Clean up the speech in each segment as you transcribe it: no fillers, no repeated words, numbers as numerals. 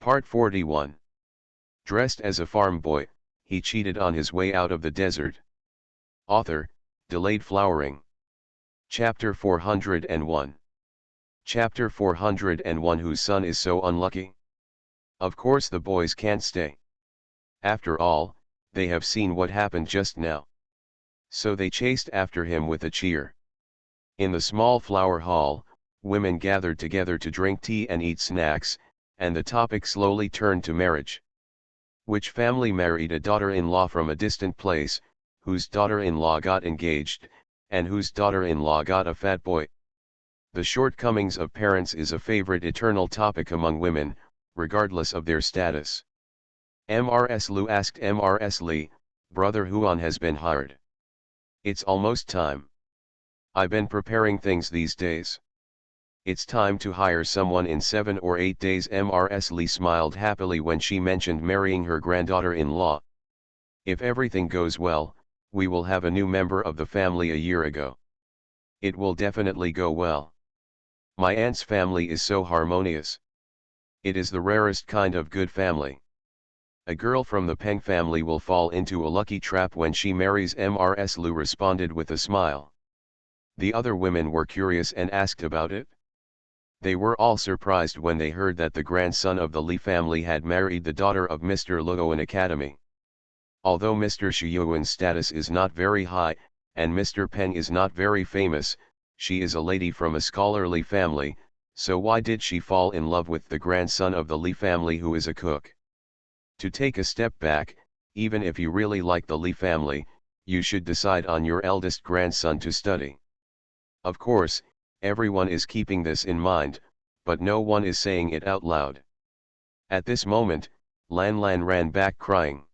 Part 41. Dressed as a farm boy, he cheated on his way out of the desert. Author, Delayed Flowering. Chapter 401. Chapter 401. Whose son is so unlucky? Of course the boys can't stay. After all, they have seen what happened just now. So they chased after him with a cheer. In the small flower hall, women gathered together to drink tea and eat snacks, and the topic slowly turned to marriage. Which family married a daughter-in-law from a distant place, whose daughter-in-law got engaged, and whose daughter-in-law got a fat boy? The shortcomings of parents is a favorite eternal topic among women, regardless of their status. Mrs. Lu asked Mrs. Li, "Brother Huan has been hired. It's almost time. I've been preparing things these days. It's time to hire someone in 7 or 8 days." Mrs. Li smiled happily when she mentioned marrying her granddaughter-in-law. "If everything goes well, we will have a new member of the family a year ago. It will definitely go well. My aunt's family is so harmonious. It is the rarest kind of good family. A girl from the Peng family will fall into a lucky trap when she marries." Mrs. Lu responded with a smile. The other women were curious and asked about it. They were all surprised when they heard that the grandson of the Li family had married the daughter of Mr. Luoan Academy. Although Mr. Shiyuan's status is not very high, and Mr. Peng is not very famous, she is a lady from a scholarly family, so why did she fall in love with the grandson of the Li family who is a cook? To take a step back, even if you really like the Li family, you should decide on your eldest grandson to study. Of course, everyone is keeping this in mind, but no one is saying it out loud. At this moment, Lan Lan ran back crying.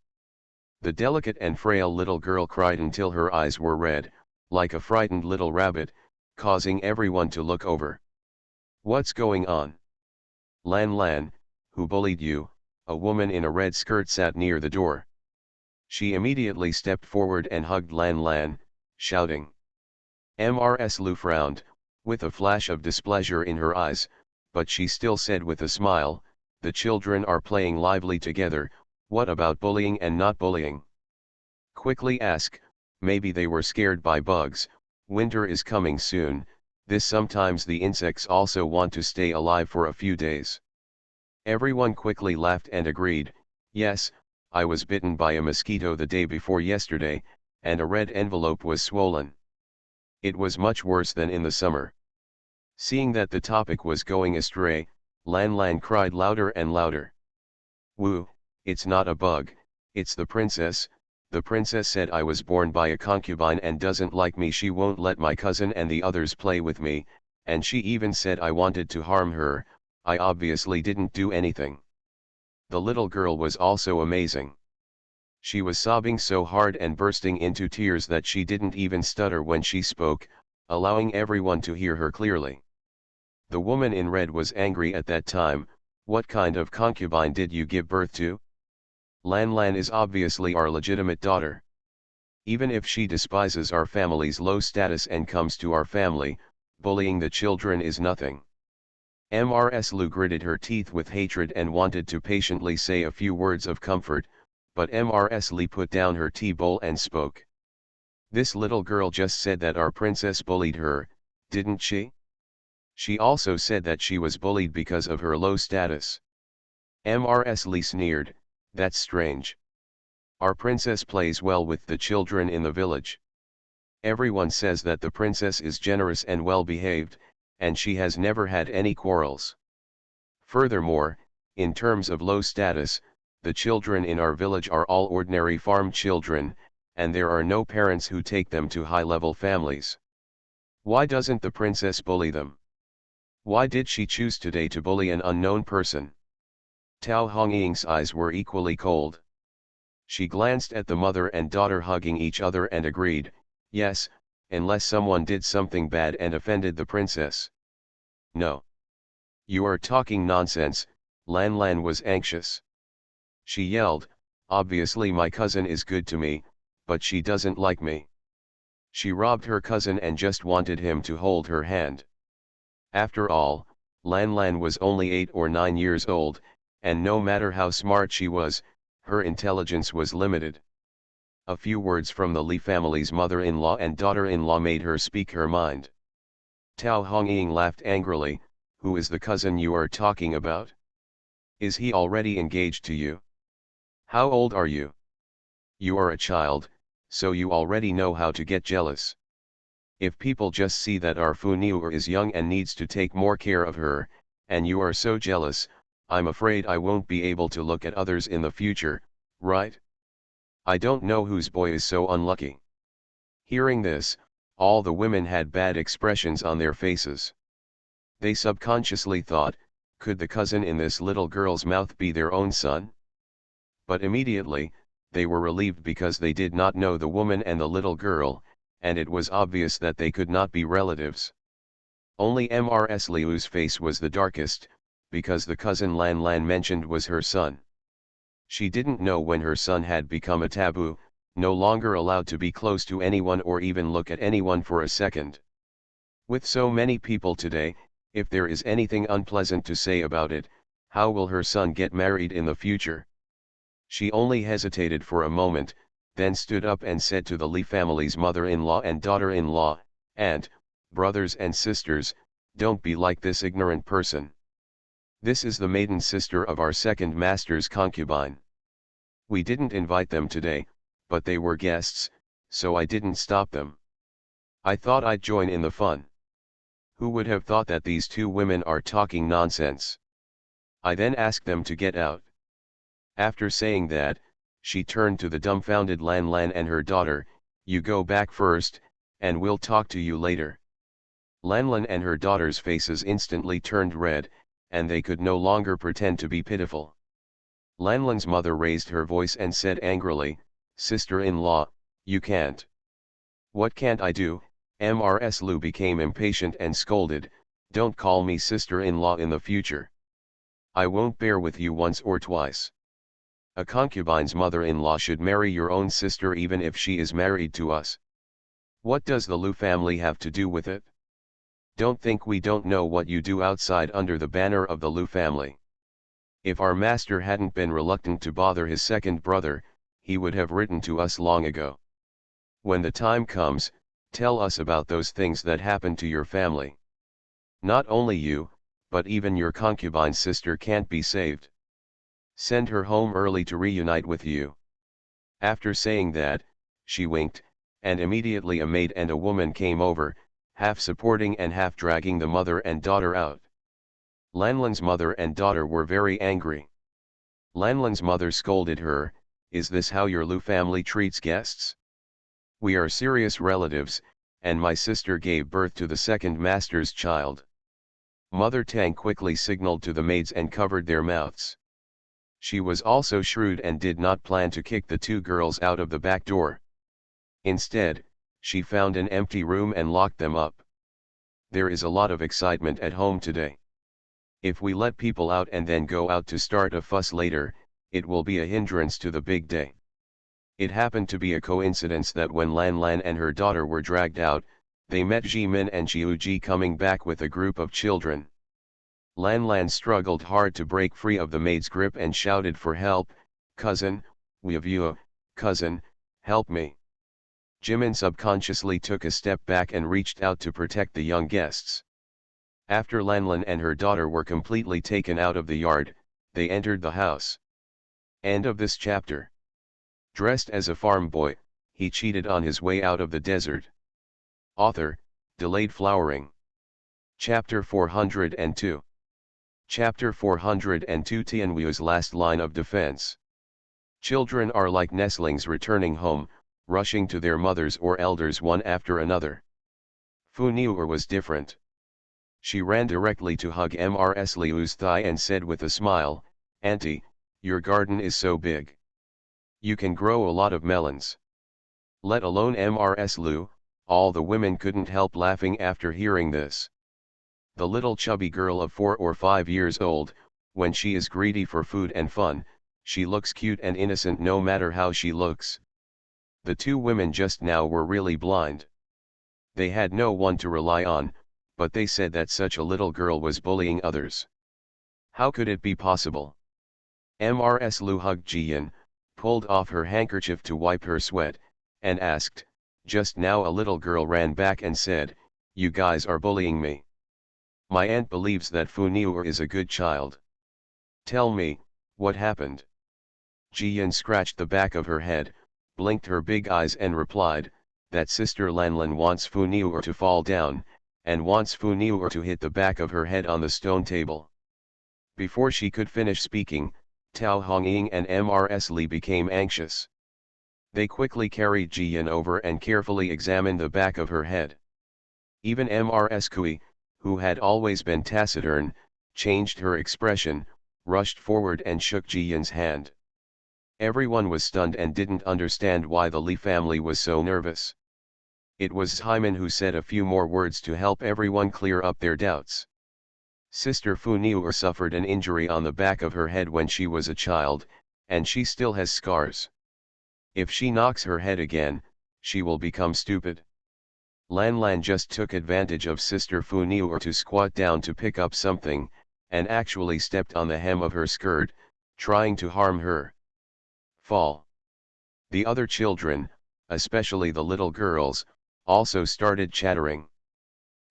The delicate and frail little girl cried until her eyes were red, like a frightened little rabbit, causing everyone to look over. "What's going on? Lan Lan, who bullied you?" A woman in a red skirt sat near the door. She immediately stepped forward and hugged Lan Lan, shouting. Mrs. Lu frowned, with a flash of displeasure in her eyes, but she still said with a smile, "The children are playing lively together, what about bullying and not bullying? Quickly ask, maybe they were scared by bugs, winter is coming soon, this sometimes the insects also want to stay alive for a few days." Everyone quickly laughed and agreed, "Yes, I was bitten by a mosquito the day before yesterday, and a red envelope was swollen. It was much worse than in the summer." Seeing that the topic was going astray, Lan Lan cried louder and louder. "Woo, it's not a bug, it's the princess. The princess said I was born by a concubine and doesn't like me. She won't let my cousin and the others play with me, and she even said I wanted to harm her. I obviously didn't do anything." The little girl was also amazing. She was sobbing so hard and bursting into tears that she didn't even stutter when she spoke, allowing everyone to hear her clearly. The woman in red was angry at that time. "What kind of concubine did you give birth to? Lan Lan is obviously our legitimate daughter. Even if she despises our family's low status and comes to our family, bullying the children is nothing." Mrs. Lu gritted her teeth with hatred and wanted to patiently say a few words of comfort, but Mrs. Li put down her tea bowl and spoke. "This little girl just said that our princess bullied her, didn't she? She also said that she was bullied because of her low status." Mrs. Li sneered, "That's strange. Our princess plays well with the children in the village. Everyone says that the princess is generous and well behaved, and she has never had any quarrels. Furthermore, in terms of low status, the children in our village are all ordinary farm children, and there are no parents who take them to high-level families. Why doesn't the princess bully them? Why did she choose today to bully an unknown person?" Tao Hongying's eyes were equally cold. She glanced at the mother and daughter hugging each other and agreed, "Yes, unless someone did something bad and offended the princess." "No. You are talking nonsense." Lan Lan was anxious. She yelled, "Obviously my cousin is good to me, but she doesn't like me. She robbed her cousin and just wanted him to hold her hand." After all, Lan Lan was only 8 or 9 years old, and no matter how smart she was, her intelligence was limited. A few words from the Li family's mother-in-law and daughter-in-law made her speak her mind. Tao Hongying laughed angrily. Who is the cousin you are talking about? Is he already engaged to you? How old are you? You are a child, so you already know how to get jealous. If people just see that our Fu Niu is young and needs to take more care of her, and you are so jealous, I'm afraid I won't be able to look at others in the future, right? I don't know whose boy is so unlucky. Hearing this, all the women had bad expressions on their faces. They subconsciously thought, could the cousin in this little girl's mouth be their own son? But immediately, they were relieved because they did not know the woman and the little girl, and it was obvious that they could not be relatives. Only Mrs. Liu's face was the darkest, because the cousin Lan Lan mentioned was her son. She didn't know when her son had become a taboo, no longer allowed to be close to anyone or even look at anyone for a second. With so many people today, if there is anything unpleasant to say about it, how will her son get married in the future? She only hesitated for a moment, then stood up and said to the Li family's mother-in-law and daughter-in-law, "Aunt, brothers and sisters, don't be like this ignorant person. This is the maiden sister of our second master's concubine. We didn't invite them today, but they were guests, so I didn't stop them. I thought I'd join in the fun. Who would have thought that these two women are talking nonsense? I then asked them to get out." After saying that, she turned to the dumbfounded Lan Lan and her daughter, "You go back first, and we'll talk to you later." Lan Lan and her daughter's faces instantly turned red, and they could no longer pretend to be pitiful. Lan Lan's mother raised her voice and said angrily, "Sister-in-law, you can't." "What can't I do?" Mrs. Lu became impatient and scolded, "Don't call me sister-in-law in the future. I won't bear with you once or twice. A concubine's mother-in-law should marry your own sister even if she is married to us. What does the Lu family have to do with it? Don't think we don't know what you do outside under the banner of the Lu family. If our master hadn't been reluctant to bother his second brother, he would have written to us long ago. When the time comes, tell us about those things that happened to your family. Not only you, but even your concubine's sister can't be saved. Send her home early to reunite with you." After saying that, she winked, and immediately a maid and a woman came over, half supporting and half dragging the mother and daughter out. Lan Lan's mother and daughter were very angry. Lan Lan's mother scolded her, "Is this how your Lu family treats guests? We are serious relatives, and my sister gave birth to the second master's child." Mother Tang quickly signaled to the maids and covered their mouths. She was also shrewd and did not plan to kick the two girls out of the back door. Instead, she found an empty room and locked them up. There is a lot of excitement at home today. If we let people out and then go out to start a fuss later, it will be a hindrance to the big day. It happened to be a coincidence that when Lan Lan and her daughter were dragged out, they met Ji Min and Xiu Ji coming back with a group of children. Lan Lan struggled hard to break free of the maid's grip and shouted for help, "Cousin, we have you, cousin, help me." Jimin subconsciously took a step back and reached out to protect the young guests. After Lan Lan and her daughter were completely taken out of the yard, they entered the house. End of this chapter. Dressed as a farm boy, he cheated on his way out of the desert. Author, Delayed Flowering. Chapter 402. Chapter 402 Tianwu's last line of defense. Children are like nestlings returning home, rushing to their mothers or elders one after another. Fu Niuer was different. She ran directly to hug Mrs. Liu's thigh and said with a smile, "Auntie, your garden is so big. You can grow a lot of melons." Let alone Mrs. Liu, all the women couldn't help laughing after hearing this. The little chubby girl of 4 or 5 years old, when she is greedy for food and fun, she looks cute and innocent no matter how she looks. The two women just now were really blind. They had no one to rely on, but they said that such a little girl was bullying others. How could it be possible? Mrs. Lu hugged Jian, pulled off her handkerchief to wipe her sweat, and asked, "Just now a little girl ran back and said, 'You guys are bullying me. My aunt believes that Fu Niu is a good child. Tell me, what happened?'" Jian scratched the back of her head, blinked her big eyes and replied, "That Sister Lanlan wants Fu Niu to fall down, and wants Fu Niu to hit the back of her head on the stone table." Before she could finish speaking, Tao Hongying and Mrs. Li became anxious. They quickly carried Jian over and carefully examined the back of her head. Even Mrs. Kui, who had always been taciturn, changed her expression, rushed forward and shook Jian's hand. Everyone was stunned and didn't understand why the Li family was so nervous. It was Hyman who said a few more words to help everyone clear up their doubts. Sister Fu Niu suffered an injury on the back of her head when she was a child, and she still has scars. If she knocks her head again, she will become stupid. Lan Lan just took advantage of Sister Fu Niu to squat down to pick up something, and actually stepped on the hem of her skirt, trying to harm her. Fall. The other children, especially the little girls, also started chattering.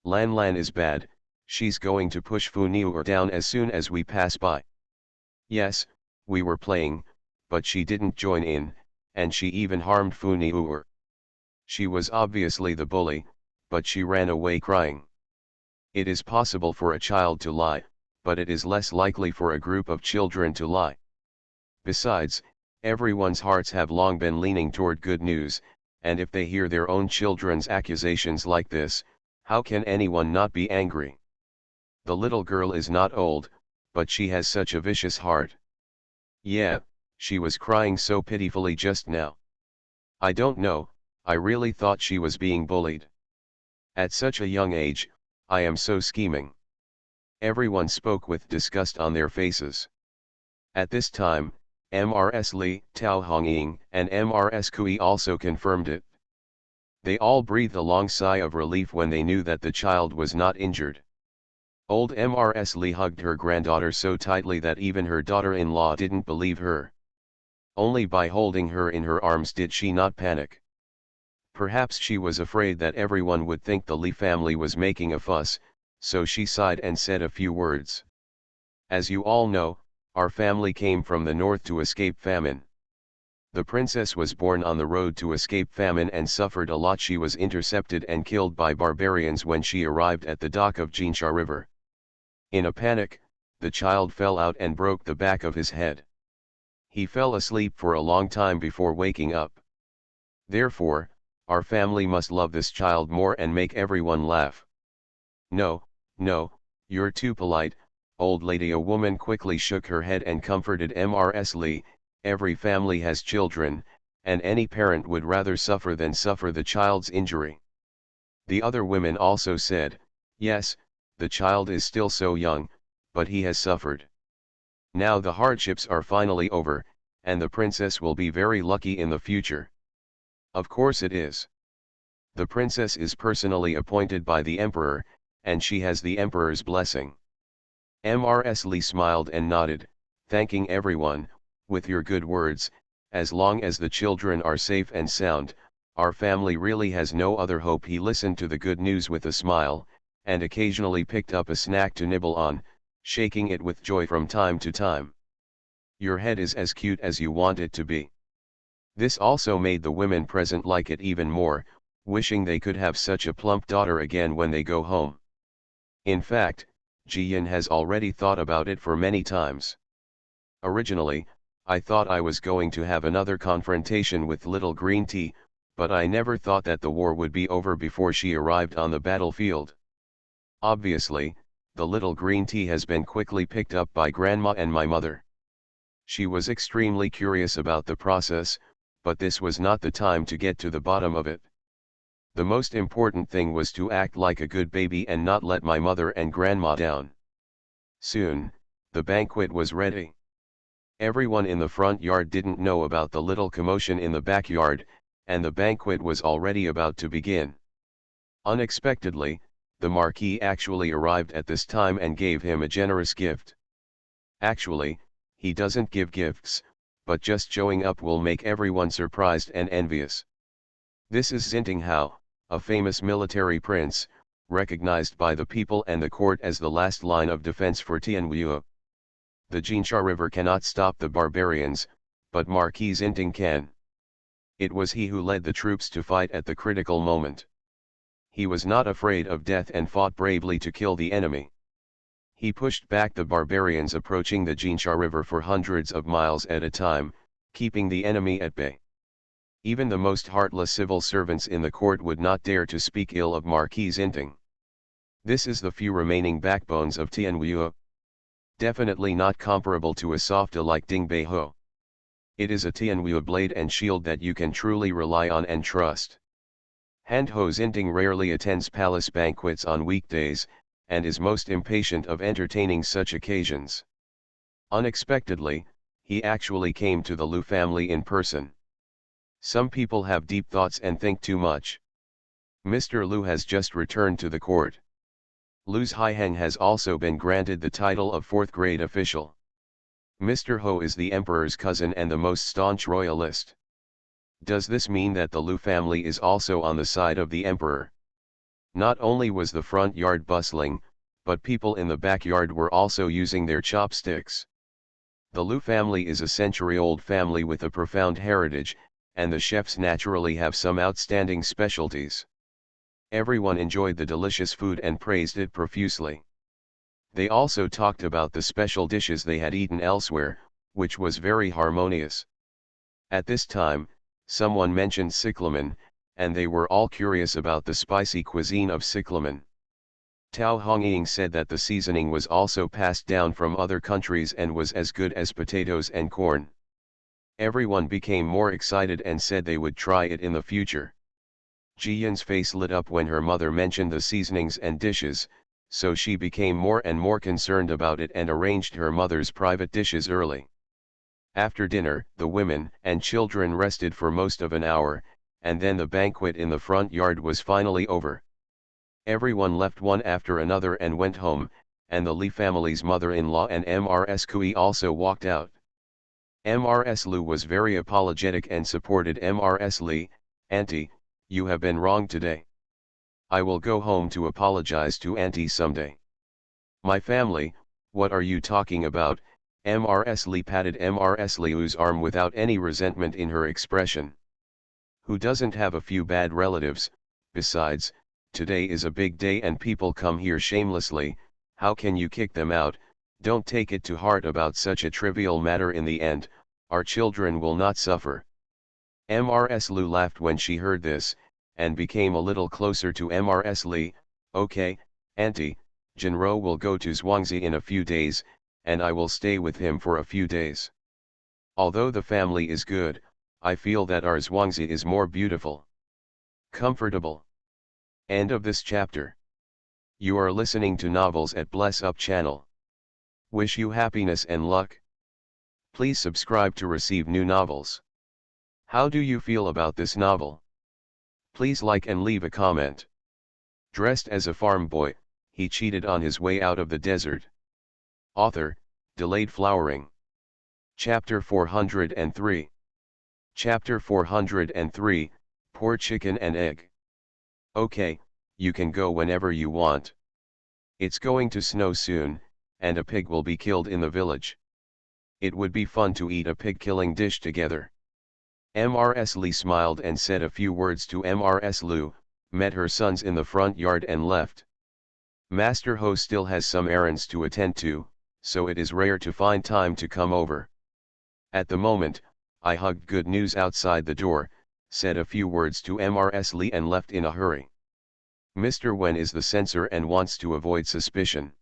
"Lan Lan is bad, she's going to push Fu Niu down as soon as we pass by." "Yes, we were playing, but she didn't join in, and she even harmed Fu Niu. She was obviously the bully, but she ran away crying." It is possible for a child to lie, but it is less likely for a group of children to lie. Besides, everyone's hearts have long been leaning toward good news, and if they hear their own children's accusations like this, how can anyone not be angry? The little girl is not old, but she has such a vicious heart. Yeah, she was crying so pitifully just now. "I don't know, I really thought she was being bullied. At such a young age, I am so scheming." Everyone spoke with disgust on their faces. At this time, Mrs. Li, Tao Hongying, and Mrs. Kui also confirmed it. They all breathed a long sigh of relief when they knew that the child was not injured. Old Mrs. Li hugged her granddaughter so tightly that even her daughter-in-law didn't believe her. Only by holding her in her arms did she not panic. Perhaps she was afraid that everyone would think the Li family was making a fuss, so she sighed and said a few words. "As you all know, our family came from the north to escape famine. The princess was born on the road to escape famine and suffered a lot. She was intercepted and killed by barbarians when she arrived at the dock of Jinsha River. In a panic, the child fell out and broke the back of his head. He fell asleep for a long time before waking up. Therefore, our family must love this child more and make everyone laugh." "No, no, you're too polite, old lady." A woman quickly shook her head and comforted Mrs. Li. "Every family has children, and any parent would rather suffer than suffer the child's injury." The other women also said, "Yes, the child is still so young, but he has suffered. Now the hardships are finally over, and the princess will be very lucky in the future." "Of course it is. The princess is personally appointed by the emperor, and she has the emperor's blessing." Mrs. Li smiled and nodded, thanking everyone. "With your good words, as long as the children are safe and sound, our family really has no other hope." He listened to the good news with a smile, and occasionally picked up a snack to nibble on, shaking it with joy from time to time. "Your head is as cute as you want it to be." This also made the women present like it even more, wishing they could have such a plump daughter again when they go home. In fact, Jiyan has already thought about it for many times. "Originally, I thought I was going to have another confrontation with little green tea, but I never thought that the war would be over before she arrived on the battlefield." Obviously, the little green tea has been quickly picked up by Grandma and my mother. She was extremely curious about the process, but this was not the time to get to the bottom of it. The most important thing was to act like a good baby and not let my mother and Grandma down. Soon, the banquet was ready. Everyone in the front yard didn't know about the little commotion in the backyard, and the banquet was already about to begin. Unexpectedly, the Marquis actually arrived at this time and gave him a generous gift. Actually, he doesn't give gifts, but just showing up will make everyone surprised and envious. This is Xintinghao, a famous military prince, recognized by the people and the court as the last line of defense for Tianwu. The Jinsha River cannot stop the barbarians, but Marquis Xinting can. It was he who led the troops to fight at the critical moment. He was not afraid of death and fought bravely to kill the enemy. He pushed back the barbarians approaching the Jinsha River for hundreds of miles at a time, keeping the enemy at bay. Even the most heartless civil servants in the court would not dare to speak ill of Marquis Xinting. This is the few remaining backbones of Tianwu. Definitely not comparable to a softa like Ding Beiho. It is a Tianwu blade and shield that you can truly rely on and trust. Handho Xinting rarely attends palace banquets on weekdays, and is most impatient of entertaining such occasions. Unexpectedly, he actually came to the Lu family in person. Some people have deep thoughts and think too much. Mr. Lu has just returned to the court. Lu's Haiheng has also been granted the title of fourth-grade official. Mr. Ho is the emperor's cousin and the most staunch royalist. Does this mean that the Lu family is also on the side of the emperor? Not only was the front yard bustling, but people in the backyard were also using their chopsticks. The Lu family is a century-old family with a profound heritage, and the chefs naturally have some outstanding specialties. Everyone enjoyed the delicious food and praised it profusely. They also talked about the special dishes they had eaten elsewhere, which was very harmonious. At this time, someone mentioned cyclamen, and they were all curious about the spicy cuisine of cyclamen. Tao Hongying said that the seasoning was also passed down from other countries and was as good as potatoes and corn. Everyone became more excited and said they would try it in the future. Ji-Yin's face lit up when her mother mentioned the seasonings and dishes, so she became more and more concerned about it and arranged her mother's private dishes early. After dinner, the women and children rested for most of an hour, and then the banquet in the front yard was finally over. Everyone left one after another and went home, and the Li family's mother-in-law and Mrs. Kui also walked out. Mrs. Lu was very apologetic and supported Mrs. Li. "Auntie, you have been wrong today. I will go home to apologize to Auntie someday." "My family, what are you talking about?" Mrs. Li patted Mrs. Liu's arm without any resentment in her expression. "Who doesn't have a few bad relatives? Besides, today is a big day and people come here shamelessly, how can you kick them out? Don't take it to heart about such a trivial matter. In the end, our children will not suffer." Mrs. Lu laughed when she heard this, and became a little closer to Mrs. Li. "Okay, Auntie, Jinro will go to Zhuangzi in a few days, and I will stay with him for a few days. Although the family is good, I feel that our Zhuangzi is more beautiful. Comfortable." End of this chapter. You are listening to Novels at Bless Up channel. Wish you happiness and luck. Please subscribe to receive new novels. How do you feel about this novel? Please like and leave a comment. Dressed as a farm boy, he cheated on his way out of the desert. Author, Delayed Flowering. Chapter 403. Chapter 403, Poor Chicken and Egg. Okay, you can go whenever you want. It's going to snow soon, and a pig will be killed in the village. It would be fun to eat a pig-killing dish together. Mrs. Li smiled and said a few words to Mrs. Lu, met her sons in the front yard and left. Master Ho still has some errands to attend to, so it is rare to find time to come over. At the moment, I hugged good news outside the door, said a few words to Mrs. Li and left in a hurry. Mr. Wen is the censor and wants to avoid suspicion.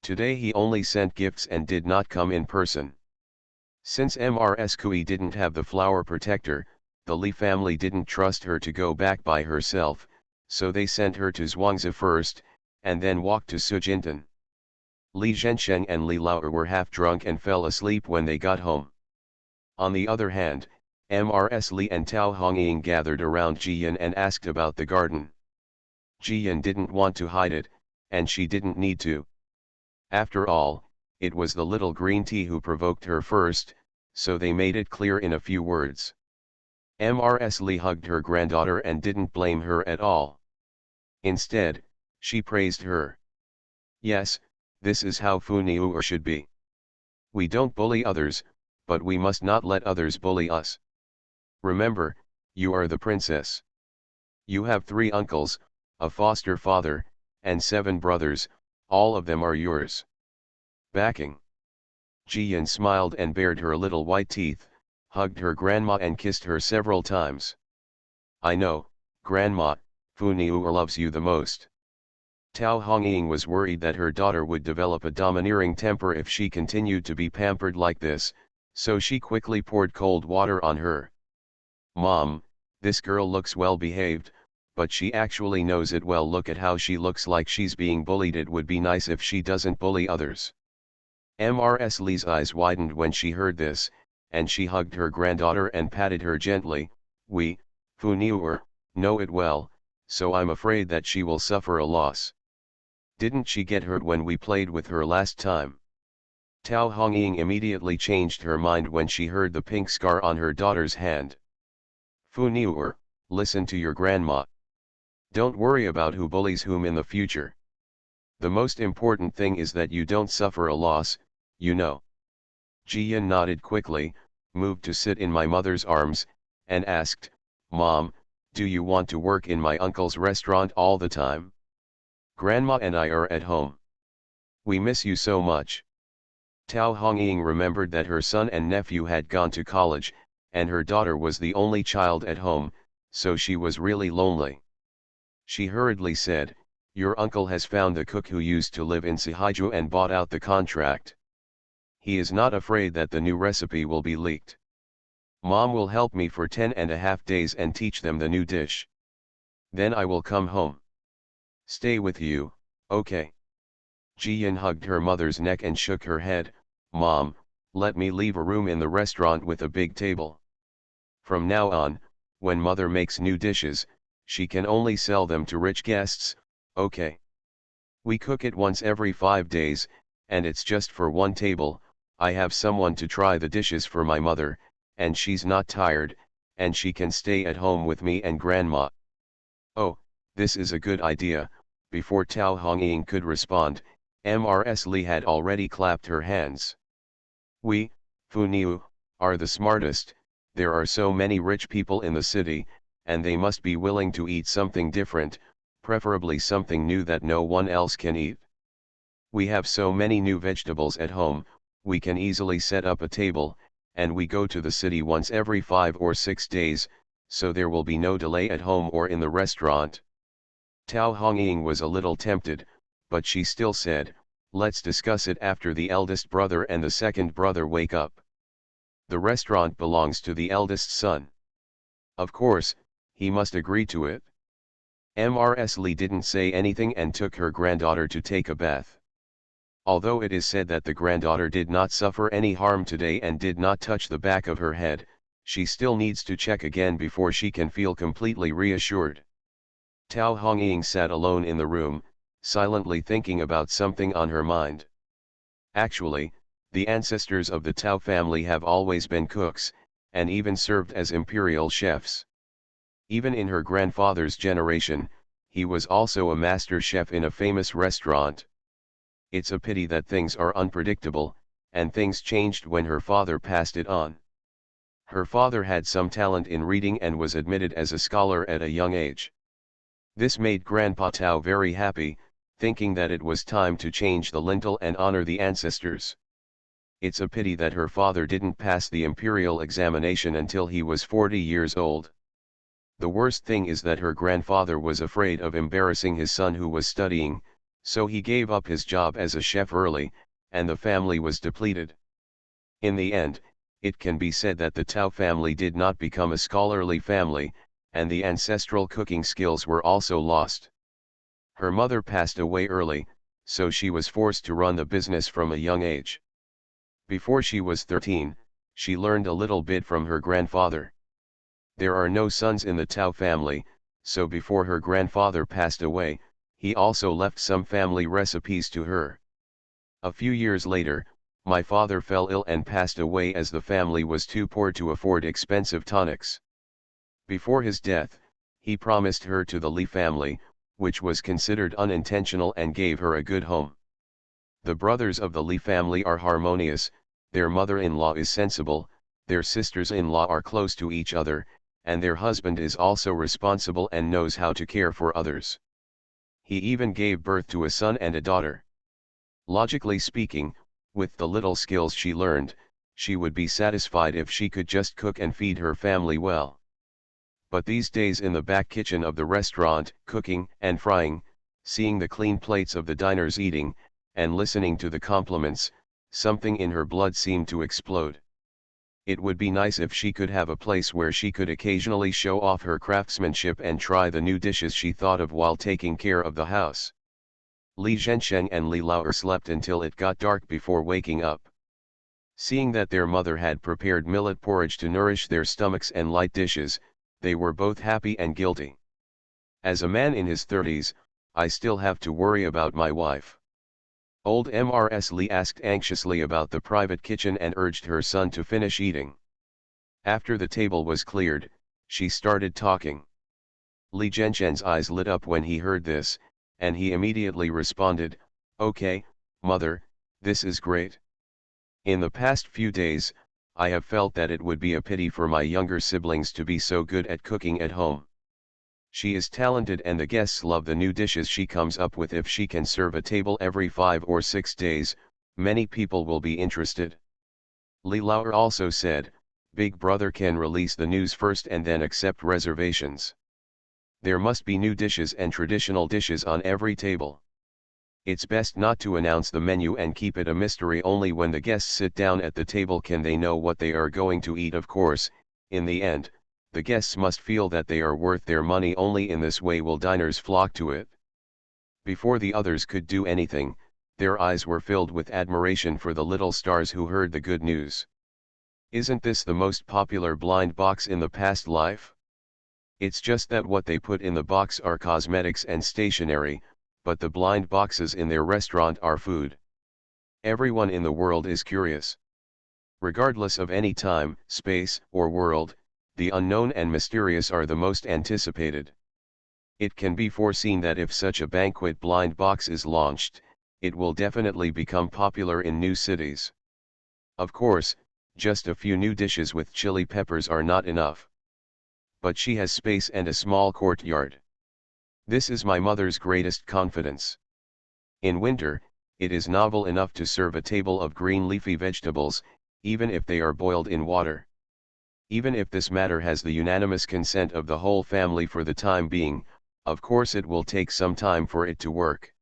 Today he only sent gifts and did not come in person. Since Mrs. Kui didn't have the flower protector, the Li family didn't trust her to go back by herself, so they sent her to Zhuangzi first, and then walked to Sujintan. Li Zhensheng and Li Lao were half drunk and fell asleep when they got home. On the other hand, Mrs. Li and Tao Hongying gathered around Ji-Yin and asked about the garden. Ji-Yin didn't want to hide it, and she didn't need to. After all, it was the little green tea who provoked her first, so they made it clear in a few words. Mrs. Lee hugged her granddaughter and didn't blame her at all. Instead, she praised her. Yes, this is how Funiu should be. We don't bully others, but we must not let others bully us. Remember, you are the princess. You have 3 uncles, a foster father, and 7 brothers, all of them are yours. Backing. Jiyan smiled and bared her little white teeth, hugged her grandma and kissed her several times. I know, Grandma, Funiu loves you the most. Tao Hongying was worried that her daughter would develop a domineering temper if she continued to be pampered like this, so she quickly poured cold water on her. Mom, this girl looks well behaved, but she actually knows it well. Look at how she looks like she's being bullied. It would be nice if she doesn't bully others. Mrs. Lee's eyes widened when she heard this, and she hugged her granddaughter and patted her gently. We, Funiu, know it well, so I'm afraid that she will suffer a loss. Didn't she get hurt when we played with her last time? Tao Hongying immediately changed her mind when she heard the pink scar on her daughter's hand. Funiu, listen to your grandma. Don't worry about who bullies whom in the future. The most important thing is that you don't suffer a loss, you know. Jiyan nodded quickly, moved to sit in my mother's arms, and asked, Mom, do you want to work in my uncle's restaurant all the time? Grandma and I are at home. We miss you so much. Tao Hongying remembered that her son and nephew had gone to college, and her daughter was the only child at home, so she was really lonely. She hurriedly said, Your uncle has found the cook who used to live in Sihaiju and bought out the contract. He is not afraid that the new recipe will be leaked. Mom will help me for 10.5 days and teach them the new dish. Then I will come home. Stay with you, okay? Jiyan hugged her mother's neck and shook her head. Mom, let me leave a room in the restaurant with a big table. From now on, when mother makes new dishes, she can only sell them to rich guests, okay? We cook it once every 5 days, and it's just for one table. I have someone to try the dishes for my mother, and she's not tired, and she can stay at home with me and Grandma. Oh, this is a good idea. Before Tao Hongying could respond, Mrs. Lee had already clapped her hands. We, Funiu, are the smartest. There are so many rich people in the city, and they must be willing to eat something different, preferably something new that no one else can eat. We have so many new vegetables at home, we can easily set up a table, and we go to the city once every 5 or 6 days, so there will be no delay at home or in the restaurant. Tao Hongying was a little tempted, but she still said, Let's discuss it after the eldest brother and the second brother wake up. The restaurant belongs to the eldest son. Of course, he must agree to it. Mrs. Lee didn't say anything and took her granddaughter to take a bath. Although it is said that the granddaughter did not suffer any harm today and did not touch the back of her head, she still needs to check again before she can feel completely reassured. Tao Hongying sat alone in the room, silently thinking about something on her mind. Actually, the ancestors of the Tao family have always been cooks, and even served as imperial chefs. Even in her grandfather's generation, he was also a master chef in a famous restaurant. It's a pity that things are unpredictable, and things changed when her father passed it on. Her father had some talent in reading and was admitted as a scholar at a young age. This made Grandpa Tao very happy, thinking that it was time to change the lintel and honor the ancestors. It's a pity that her father didn't pass the imperial examination until he was 40 years old. The worst thing is that her grandfather was afraid of embarrassing his son who was studying, so he gave up his job as a chef early, and the family was depleted. In the end, it can be said that the Tao family did not become a scholarly family, and the ancestral cooking skills were also lost. Her mother passed away early, so she was forced to run the business from a young age. Before she was 13, she learned a little bit from her grandfather. There are no sons in the Tao family, so before her grandfather passed away, he also left some family recipes to her. A few years later, my father fell ill and passed away as the family was too poor to afford expensive tonics. Before his death, he promised her to the Lee family, which was considered unintentional, and gave her a good home. The brothers of the Lee family are harmonious, their mother-in-law is sensible, their sisters-in-law are close to each other, and their husband is also responsible and knows how to care for others. He even gave birth to a son and a daughter. Logically speaking, with the little skills she learned, she would be satisfied if she could just cook and feed her family well. But these days in the back kitchen of the restaurant, cooking and frying, seeing the clean plates of the diners eating, and listening to the compliments, something in her blood seemed to explode. It would be nice if she could have a place where she could occasionally show off her craftsmanship and try the new dishes she thought of while taking care of the house. Li Zhensheng and Li Laoer slept until it got dark before waking up. Seeing that their mother had prepared millet porridge to nourish their stomachs and light dishes, they were both happy and guilty. As a man in his 30s, I still have to worry about my wife. Old Mrs. Li asked anxiously about the private kitchen and urged her son to finish eating. After the table was cleared, she started talking. Li Zhensheng's eyes lit up when he heard this, and he immediately responded, "Okay, mother, this is great. In the past few days, I have felt that it would be a pity for my younger siblings to be so good at cooking at home. She is talented and the guests love the new dishes she comes up with. If she can serve a table every 5 or 6 days, many people will be interested." Li Laoer also said, "Big Brother can release the news first and then accept reservations. There must be new dishes and traditional dishes on every table. It's best not to announce the menu and keep it a mystery. Only when the guests sit down at the table can they know what they are going to eat. Of course, in the end, the guests must feel that they are worth their money. Only in this way will diners flock to it." Before the others could do anything, their eyes were filled with admiration for the little stars who heard the good news. "Isn't this the most popular blind box in the past life? It's just that what they put in the box are cosmetics and stationery, but the blind boxes in their restaurant are food. Everyone in the world is curious. Regardless of any time, space, or world, the unknown and mysterious are the most anticipated. It can be foreseen that if such a banquet blind box is launched, it will definitely become popular in new cities. Of course, just a few new dishes with chili peppers are not enough. But she has space and a small courtyard. This is my mother's greatest confidence. In winter, it is novel enough to serve a table of green leafy vegetables, even if they are boiled in water. Even if this matter has the unanimous consent of the whole family for the time being, of course it will take some time for it to work.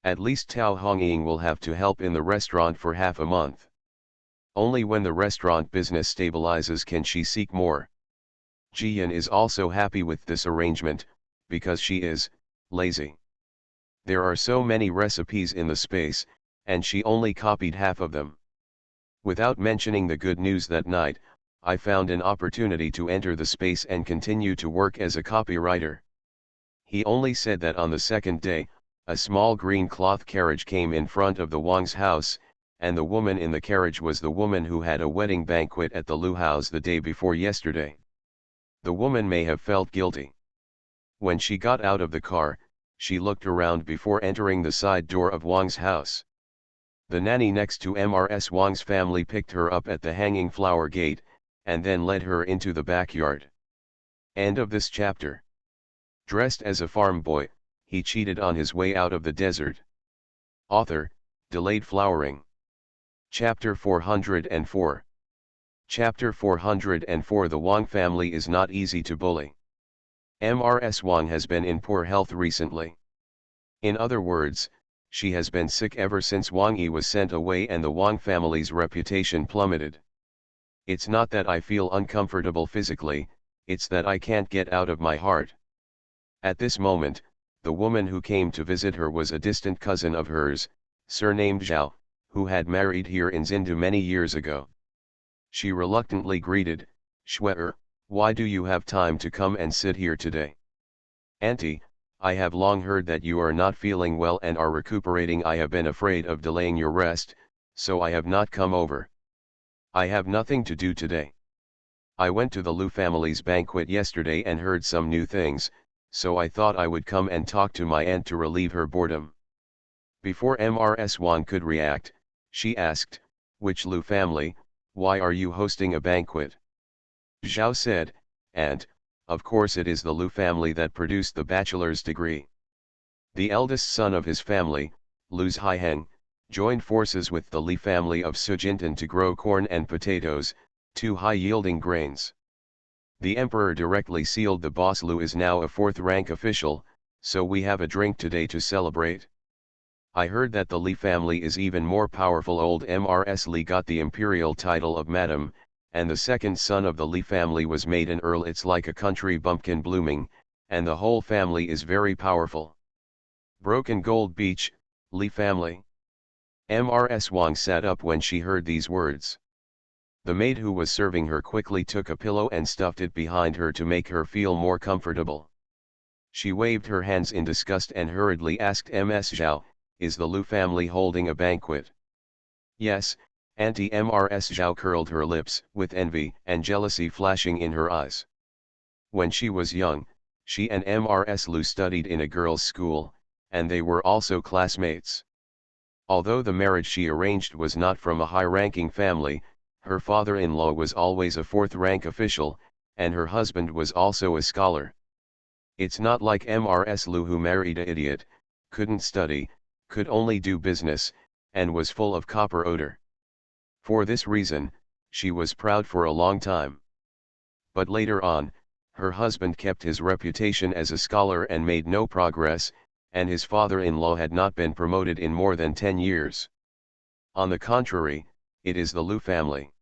At least Tao Hongying will have to help in the restaurant for half a month. Only when the restaurant business stabilizes can she seek more. Jiyan is also happy with this arrangement, because she is lazy. There are so many recipes in the space, and she only copied half of them. Without mentioning the good news that night, I found an opportunity to enter the space and continue to work as a copywriter. He only said that on the second day, a small green cloth carriage came in front of the Wang's house, and the woman in the carriage was the woman who had a wedding banquet at the Lu house the day before yesterday. The woman may have felt guilty. When she got out of the car, she looked around before entering the side door of Wang's house. The nanny next to Mrs. Wang's family picked her up at the hanging flower gate, and then led her into the backyard. End of this chapter. Dressed as a farm boy, he cheated on his way out of the desert. Author, Delayed Flowering. Chapter 404. Chapter 404. The Wang family is not easy to bully. Mrs. Wang has been in poor health recently. In other words, she has been sick ever since Wang Yi was sent away and the Wang family's reputation plummeted. It's not that I feel uncomfortable physically, it's that I can't get out of my heart. At this moment, the woman who came to visit her was a distant cousin of hers, surnamed Zhao, who had married here in Zindu many years ago. She reluctantly greeted, "Shwe'er, why do you have time to come and sit here today?" "Auntie, I have long heard that you are not feeling well and are recuperating. I have been afraid of delaying your rest, so I have not come over. I have nothing to do today. I went to the Lu family's banquet yesterday and heard some new things, so I thought I would come and talk to my aunt to relieve her boredom. Before Mrs. Wang could react, she asked, "Which Lu family? Why are you hosting a banquet?" Zhao said, "Aunt, of course it is the Lu family that produced the bachelor's degree." The eldest son of his family, Lu Haiheng, joined forces with the Li family of Sujintan to grow corn and potatoes, two high-yielding grains. The emperor directly sealed the boss. Lu is now a fourth-rank official, so we have a drink today to celebrate. I heard that the Li family is even more powerful. Old Mrs. Li got the imperial title of Madam, and the second son of the Li family was made an earl. It's like a country bumpkin blooming, and the whole family is very powerful. Broken Gold Beach, Li family. Mrs. Wang sat up when she heard these words. The maid who was serving her quickly took a pillow and stuffed it behind her to make her feel more comfortable. She waved her hands in disgust and hurriedly asked Ms. Zhao, "Is the Lu family holding a banquet?" "Yes," Auntie Mrs. Zhao curled her lips, with envy and jealousy flashing in her eyes. When she was young, she and Mrs. Lu studied in a girls' school, and they were also classmates. Although the marriage she arranged was not from a high-ranking family, her father-in-law was always a fourth-rank official, and her husband was also a scholar. It's not like Mrs. Lu, who married an idiot, couldn't study, could only do business, and was full of copper odor. For this reason, she was proud for a long time. But later on, her husband kept his reputation as a scholar and made no progress, and his father-in-law had not been promoted in more than 10 years. On the contrary, it is the Lu family.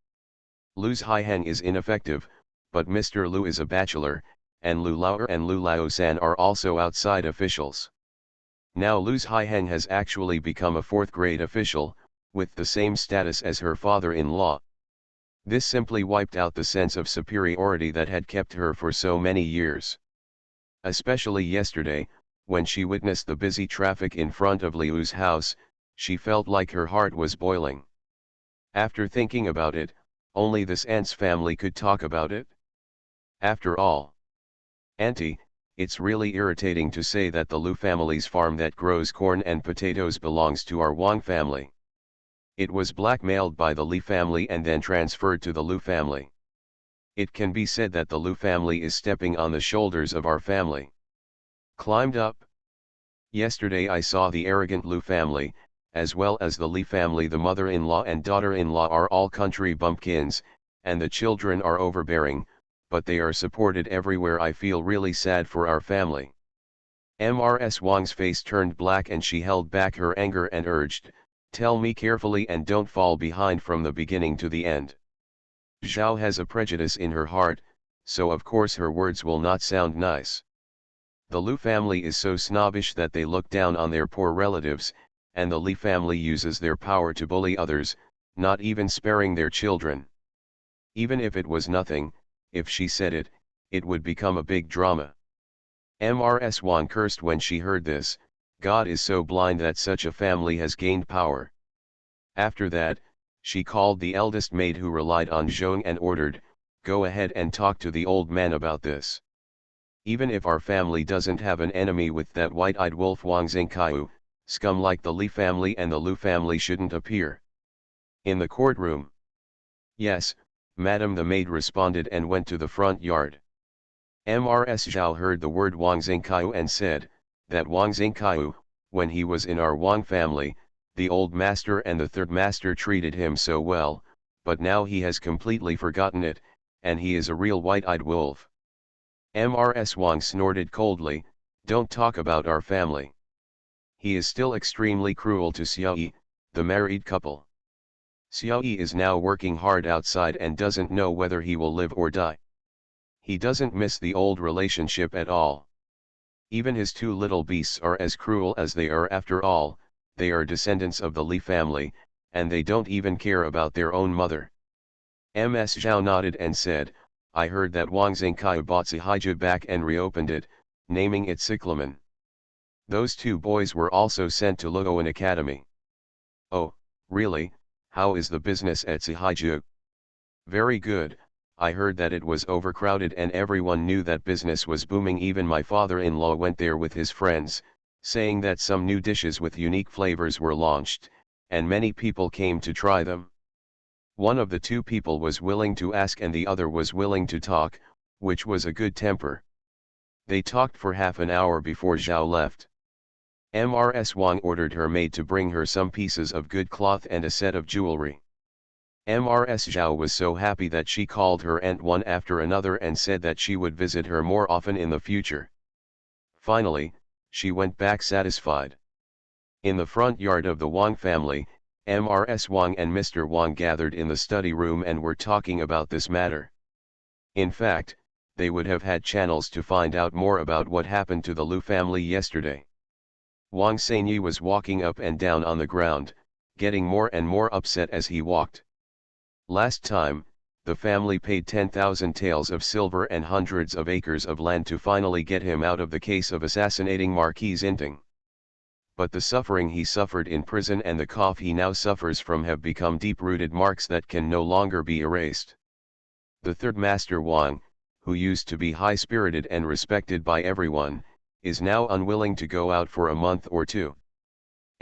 Lu Haiheng is ineffective, but Mr. Lu is a bachelor, and Lu Laoer and Lu Laosan are also outside officials. Now Lu Haiheng has actually become a fourth-grade official, with the same status as her father-in-law. This simply wiped out the sense of superiority that had kept her for so many years. Especially yesterday, when she witnessed the busy traffic in front of Liu's house, she felt like her heart was boiling. After thinking about it, only this aunt's family could talk about it. After all, "Auntie, it's really irritating to say that the Lu family's farm that grows corn and potatoes belongs to our Wang family. It was blackmailed by the Li family and then transferred to the Lu family. It can be said that the Lu family is stepping on the shoulders of our family. Climbed up. Yesterday I saw the arrogant Lu family, as well as the Li family. The mother-in-law and daughter-in-law are all country bumpkins, and the children are overbearing, but they are supported everywhere. I feel really sad for our family." Mrs. Wang's face turned black and she held back her anger and urged, "Tell me carefully and don't fall behind from the beginning to the end." Zhao has a prejudice in her heart, so of course her words will not sound nice. The Lu family is so snobbish that they look down on their poor relatives, and the Li family uses their power to bully others, not even sparing their children. Even if it was nothing, if she said it, it would become a big drama. Mrs. Wang cursed when she heard this. God is so blind that such a family has gained power. After that, she called the eldest maid who relied on Zhong and ordered, "Go ahead and talk to the old man about this. Even if our family doesn't have an enemy with that white-eyed wolf Wang Zhengkaiu, scum like the Li family and the Lu family shouldn't appear in the courtroom." "Yes, madam," the maid responded and went to the front yard. Mrs. Zhao heard the word Wang Zhengkaiu and said, "That Wang Zhengkaiu, when he was in our Wang family, the old master and the third master treated him so well, but now he has completely forgotten it, and he is a real white-eyed wolf." Mrs. Wang snorted coldly, "Don't talk about our family. He is still extremely cruel to Xiaoyi, the married couple. Xiaoyi is now working hard outside and doesn't know whether he will live or die. He doesn't miss the old relationship at all. Even his two little beasts are as cruel as they are. After all, they are descendants of the Li family, and they don't even care about their own mother." Ms. Zhao nodded and said, "I heard that Wang Zhengkaiu bought Zihijia back and reopened it, naming it Cyclamen. Those two boys were also sent to Luoan Academy. Oh, really? How is the business at Sci-fi? Very good. I heard that it was overcrowded and everyone knew that business was booming. Even my father-in-law went there with his friends, saying that some new dishes with unique flavors were launched, and many people came to try them. One of the two people was willing to ask and the other was willing to talk, which was a good temper. They talked for half an hour before Zhao left. Mrs. Wang ordered her maid to bring her some pieces of good cloth and a set of jewelry. Mrs. Zhao was so happy that she called her aunt one after another and said that she would visit her more often in the future. Finally, she went back satisfied. In the front yard of the Wang family, Mrs. Wang and Mr. Wang gathered in the study room and were talking about this matter. In fact, they would have had channels to find out more about what happened to the Lu family yesterday. Wang Sanyi was walking up and down on the ground, getting more and more upset as he walked. Last time, the family paid 10,000 taels of silver and hundreds of acres of land to finally get him out of the case of assassinating Marquis Zinting. But the suffering he suffered in prison and the cough he now suffers from have become deep-rooted marks that can no longer be erased. The third master Wang, who used to be high-spirited and respected by everyone, is now unwilling to go out for a month or two.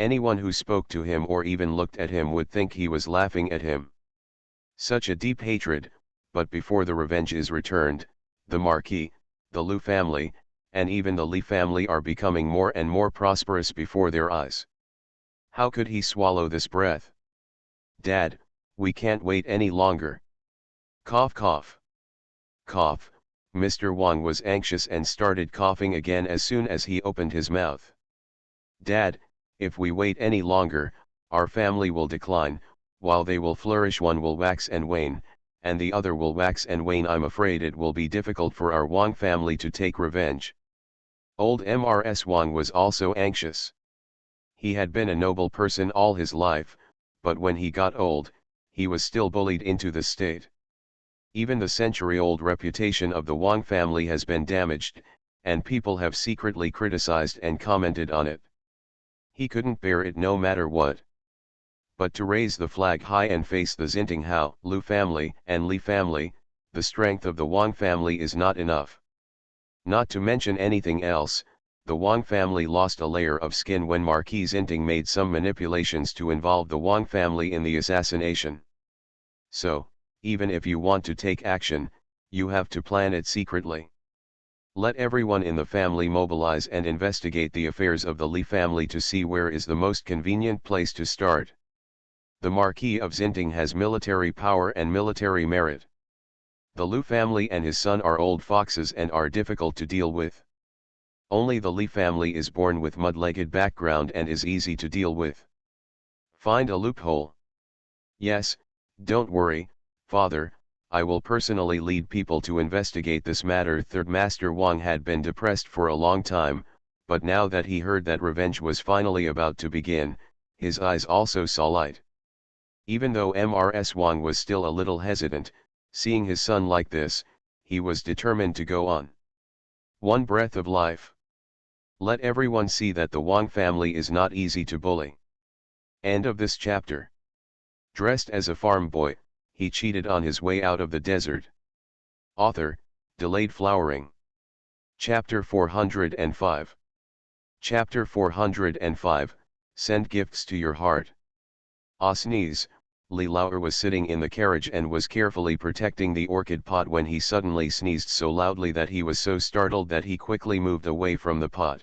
Anyone who spoke to him or even looked at him would think he was laughing at him. Such a deep hatred, but before the revenge is returned, the Marquis, the Lu family, and even the Li family are becoming more and more prosperous before their eyes. How could he swallow this breath? Dad, we can't wait any longer. Cough cough. Cough. Mr. Wang was anxious and started coughing again as soon as he opened his mouth. Dad, if we wait any longer, our family will decline, while they will flourish one will wax and wane, and the other will wax and wane. I'm afraid it will be difficult for our Wang family to take revenge. Old Mrs. Wang was also anxious. He had been a noble person all his life, but when he got old, he was still bullied into the state. Even the century-old reputation of the Wang family has been damaged, and people have secretly criticized and commented on it. He couldn't bear it no matter what. But to raise the flag high and face the Zinting Hao, Lu family, and Li family, the strength of the Wang family is not enough. Not to mention anything else, the Wang family lost a layer of skin when Marquis Zinting made some manipulations to involve the Wang family in the assassination. So, even if you want to take action, you have to plan it secretly. Let everyone in the family mobilize and investigate the affairs of the Li family to see where is the most convenient place to start. The Marquis of Zinting has military power and military merit. The Lu family and his son are old foxes and are difficult to deal with. Only the Li family is born with mud-legged background and is easy to deal with. Find a loophole. Yes, don't worry, Father, I will personally lead people to investigate this matter. Third Master Wang had been depressed for a long time, but now that he heard that revenge was finally about to begin, his eyes also saw light. Even though Mrs. Wang was still a little hesitant, seeing his son like this, he was determined to go on. One breath of life. Let everyone see that the Wang family is not easy to bully. End of this chapter. Dressed as a farm boy, he cheated on his way out of the desert. Author, Delayed Flowering. Chapter 405. Chapter 405, Send Gifts to Your Heart. Sneeze, Li Lauer was sitting in the carriage and was carefully protecting the orchid pot when he suddenly sneezed so loudly that he was so startled that he quickly moved away from the pot.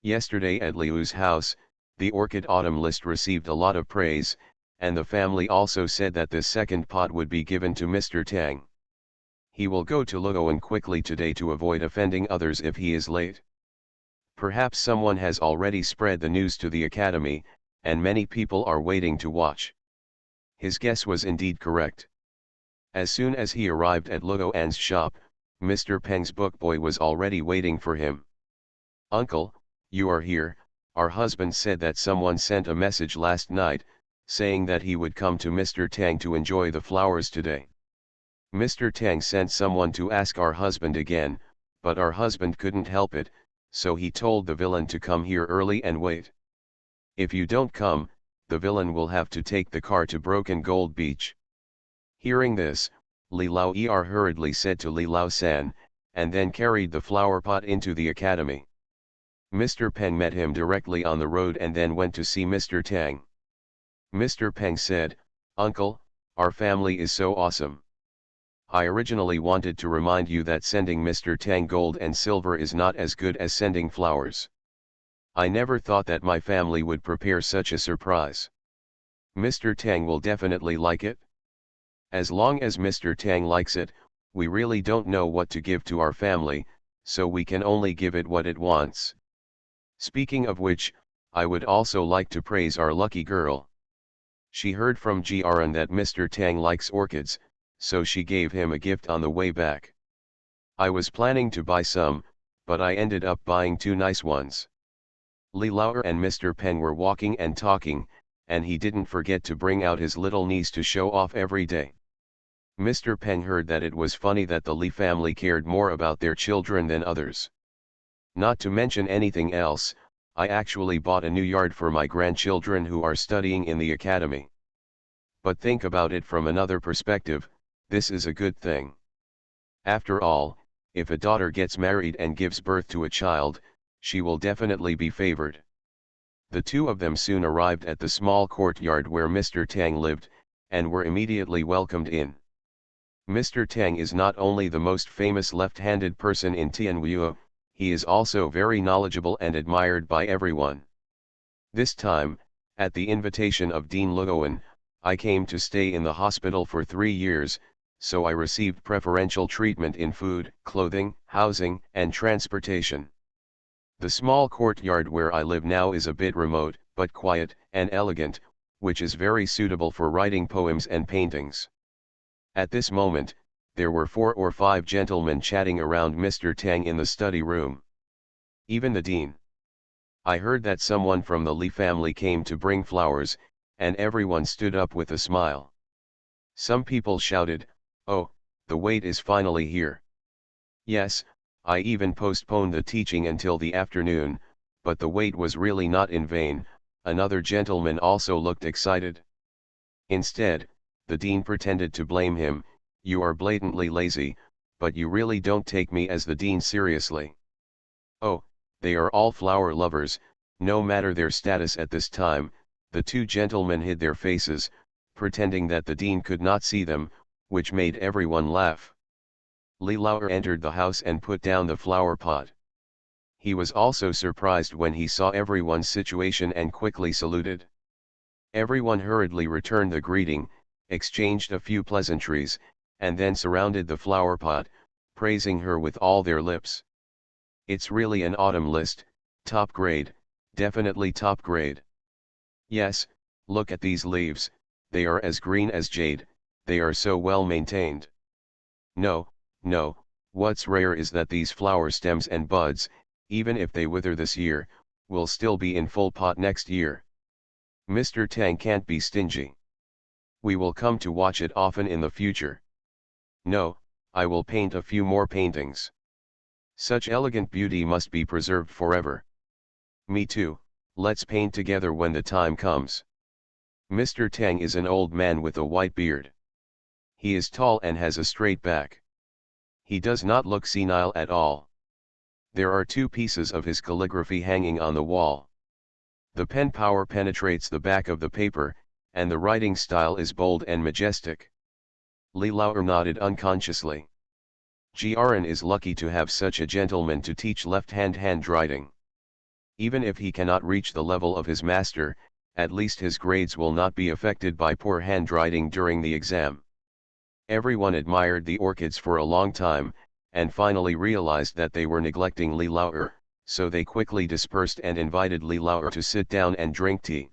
Yesterday at Liu's house, the orchid autumn list received a lot of praise, and the family also said that this second pot would be given to Mr. Tang. He will go to Luoan quickly today to avoid offending others if he is late. Perhaps someone has already spread the news to the academy, and many people are waiting to watch. His guess was indeed correct. As soon as he arrived at Luoan's shop, Mr. Peng's bookboy was already waiting for him. Uncle, you are here. Our husband said that someone sent a message last night, saying that he would come to Mr. Tang to enjoy the flowers today. Mr. Tang sent someone to ask our husband again, but our husband couldn't help it, so he told the villain to come here early and wait. If you don't come, the villain will have to take the car to Broken Gold Beach. Hearing this, Li Lao hurriedly said to Li Lao San, and then carried the flower pot into the academy. Mr. Peng met him directly on the road and then went to see Mr. Tang. Mr. Peng said, "Uncle, our family is so awesome. I originally wanted to remind you that sending Mr. Tang gold and silver is not as good as sending flowers. I never thought that my family would prepare such a surprise. Mr. Tang will definitely like it. As long as Mr. Tang likes it, we really don't know what to give to our family, so we can only give it what it wants. Speaking of which, I would also like to praise our lucky girl. She heard from Jiaran that Mr. Tang likes orchids, so she gave him a gift on the way back. I was planning to buy some, but I ended up buying 2 nice ones." Li Lao and Mr. Peng were walking and talking, and he didn't forget to bring out his little niece to show off every day. Mr. Peng heard that it was funny that the Li family cared more about their children than others. "Not to mention anything else, I actually bought a new yard for my grandchildren who are studying in the academy. But think about it from another perspective, this is a good thing. After all, if a daughter gets married and gives birth to a child, she will definitely be favored." The two of them soon arrived at the small courtyard where Mr. Tang lived, and were immediately welcomed in. Mr. Tang is not only the most famous left-handed person in Tianwu, he is also very knowledgeable and admired by everyone. This time, at the invitation of Dean Luowen, I came to stay in the hospital for 3 years, so I received preferential treatment in food, clothing, housing, and transportation. The small courtyard where I live now is a bit remote, but quiet and elegant, which is very suitable for writing poems and paintings. At this moment, there were 4 or 5 gentlemen chatting around Mr. Tang in the study room. Even the dean. I heard that someone from the Li family came to bring flowers, and everyone stood up with a smile. Some people shouted, "Oh, the wait is finally here." Yes, I even postponed the teaching until the afternoon, but the wait was really not in vain. Another gentleman also looked excited. Instead, the dean pretended to blame him. "You are blatantly lazy, but you really don't take me as the dean seriously." Oh, they are all flower lovers, no matter their status at this time. The 2 gentlemen hid their faces, pretending that the dean could not see them, which made everyone laugh. Li Lao entered the house and put down the flower pot. He was also surprised when he saw everyone's situation and quickly saluted. Everyone hurriedly returned the greeting, exchanged a few pleasantries, and then surrounded the flower pot, praising her with all their lips. "It's really an autumn list, top grade, definitely top grade. Yes, look at these leaves, they are as green as jade, they are so well maintained. No, what's rare is that these flower stems and buds, even if they wither this year, will still be in full pot next year. Mr. Tang can't be stingy. We will come to watch it often in the future. No, I will paint a few more paintings. Such elegant beauty must be preserved forever. Me too, let's paint together when the time comes." Mr. Tang is an old man with a white beard. He is tall and has a straight back. He does not look senile at all. There are 2 pieces of his calligraphy hanging on the wall. The pen power penetrates the back of the paper, and the writing style is bold and majestic. Li Lao nodded unconsciously. Jiaran is lucky to have such a gentleman to teach left-hand handwriting. Even if he cannot reach the level of his master, at least his grades will not be affected by poor handwriting during the exam. Everyone admired the orchids for a long time, and finally realized that they were neglecting Li Lao, so they quickly dispersed and invited Li Lao to sit down and drink tea.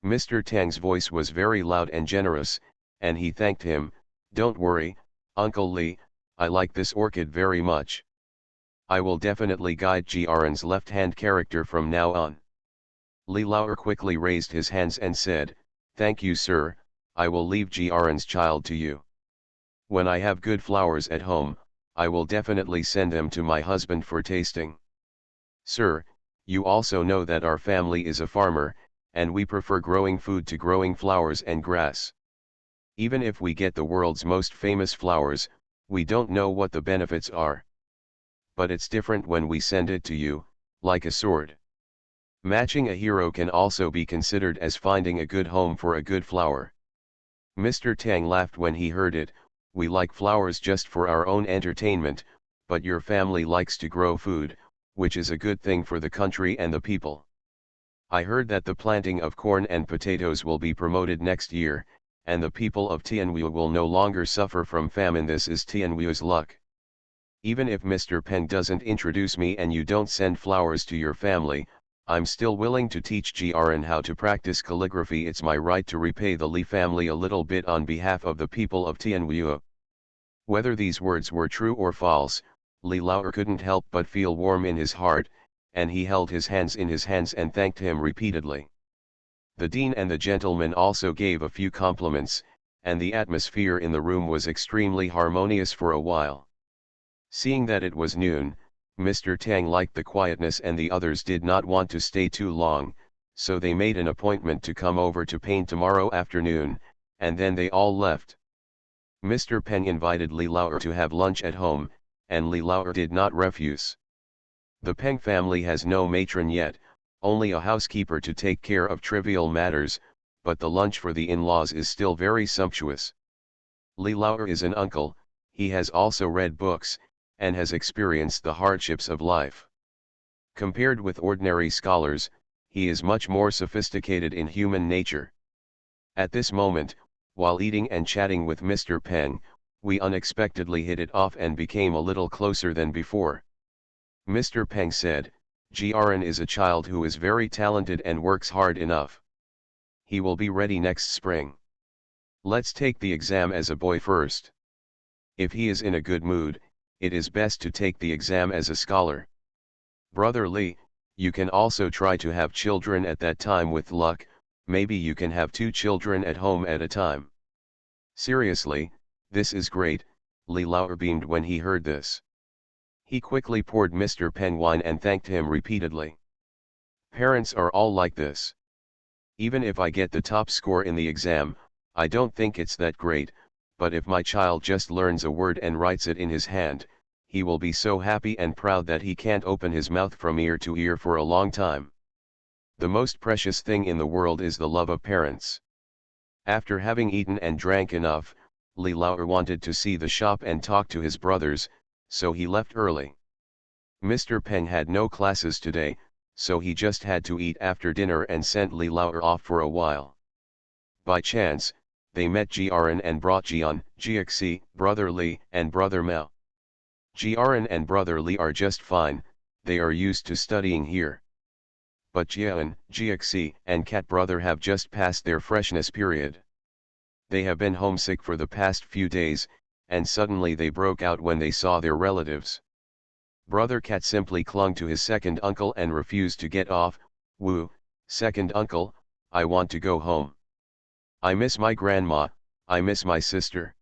Mr. Tang's voice was very loud and generous, and he thanked him. "Don't worry, Uncle Li, I like this orchid very much. I will definitely guide Jiaran's left-hand character from now on." Li Lao quickly raised his hands and said, "Thank you, sir, I will leave Jiaran's child to you. When I have good flowers at home, I will definitely send them to my husband for tasting." Sir, you also know that our family is a farmer, and we prefer growing food to growing flowers and grass. Even if we get the world's most famous flowers, we don't know what the benefits are. But it's different when we send it to you, like a sword. Matching a hero can also be considered as finding a good home for a good flower. Mr. Tang laughed when he heard it. We like flowers just for our own entertainment, but your family likes to grow food, which is a good thing for the country and the people. I heard that the planting of corn and potatoes will be promoted next year, and the people of Tianwu will no longer suffer from famine. This is Tianwu's luck. Even if Mr. Peng doesn't introduce me and you don't send flowers to your family, I'm still willing to teach Jiren how to practice calligraphy. It's my right to repay the Li family a little bit on behalf of the people of Tianwu. Whether these words were true or false, Li Lao couldn't help but feel warm in his heart, and he held his hands in his hands and thanked him repeatedly. The dean and the gentleman also gave a few compliments, and the atmosphere in the room was extremely harmonious for a while. Seeing that it was noon, Mr. Tang liked the quietness and the others did not want to stay too long, so they made an appointment to come over to paint tomorrow afternoon, and then they all left. Mr. Peng invited Li Lao to have lunch at home, and Li Lao did not refuse. The Peng family has no matron yet, only a housekeeper to take care of trivial matters, but the lunch for the in-laws is still very sumptuous. Li Lao is an uncle, he has also read books, and has experienced the hardships of life. Compared with ordinary scholars, he is much more sophisticated in human nature. At this moment, while eating and chatting with Mr. Peng, we unexpectedly hit it off and became a little closer than before. Mr. Peng said, Jiren is a child who is very talented and works hard enough. He will be ready next spring. Let's take the exam as a boy first. If he is in a good mood, it is best to take the exam as a scholar. Brother Li, you can also try to have children at that time with luck, maybe you can have 2 children at home at a time. Seriously, this is great, Li Lao beamed when he heard this. He quickly poured Mr. Peng wine and thanked him repeatedly. Parents are all like this. Even if I get the top score in the exam, I don't think it's that great, but if my child just learns a word and writes it in his hand, he will be so happy and proud that he can't open his mouth from ear to ear for a long time. The most precious thing in the world is the love of parents. After having eaten and drank enough, Li Lao wanted to see the shop and talk to his brothers, so he left early. Mr. Peng had no classes today, so he just had to eat after dinner and sent Li Lao off for a while. By chance, they met Jiren and brought Jian, Jiexi, Brother Li, and Brother Mao. Jiren and Brother Li are just fine, they are used to studying here. But Jian, Jiexi, and Cat Brother have just passed their freshness period. They have been homesick for the past few days, and suddenly they broke out when they saw their relatives. Brother Cat simply clung to his second uncle and refused to get off. Woo, second uncle, I want to go home. I miss my grandma, I miss my sister.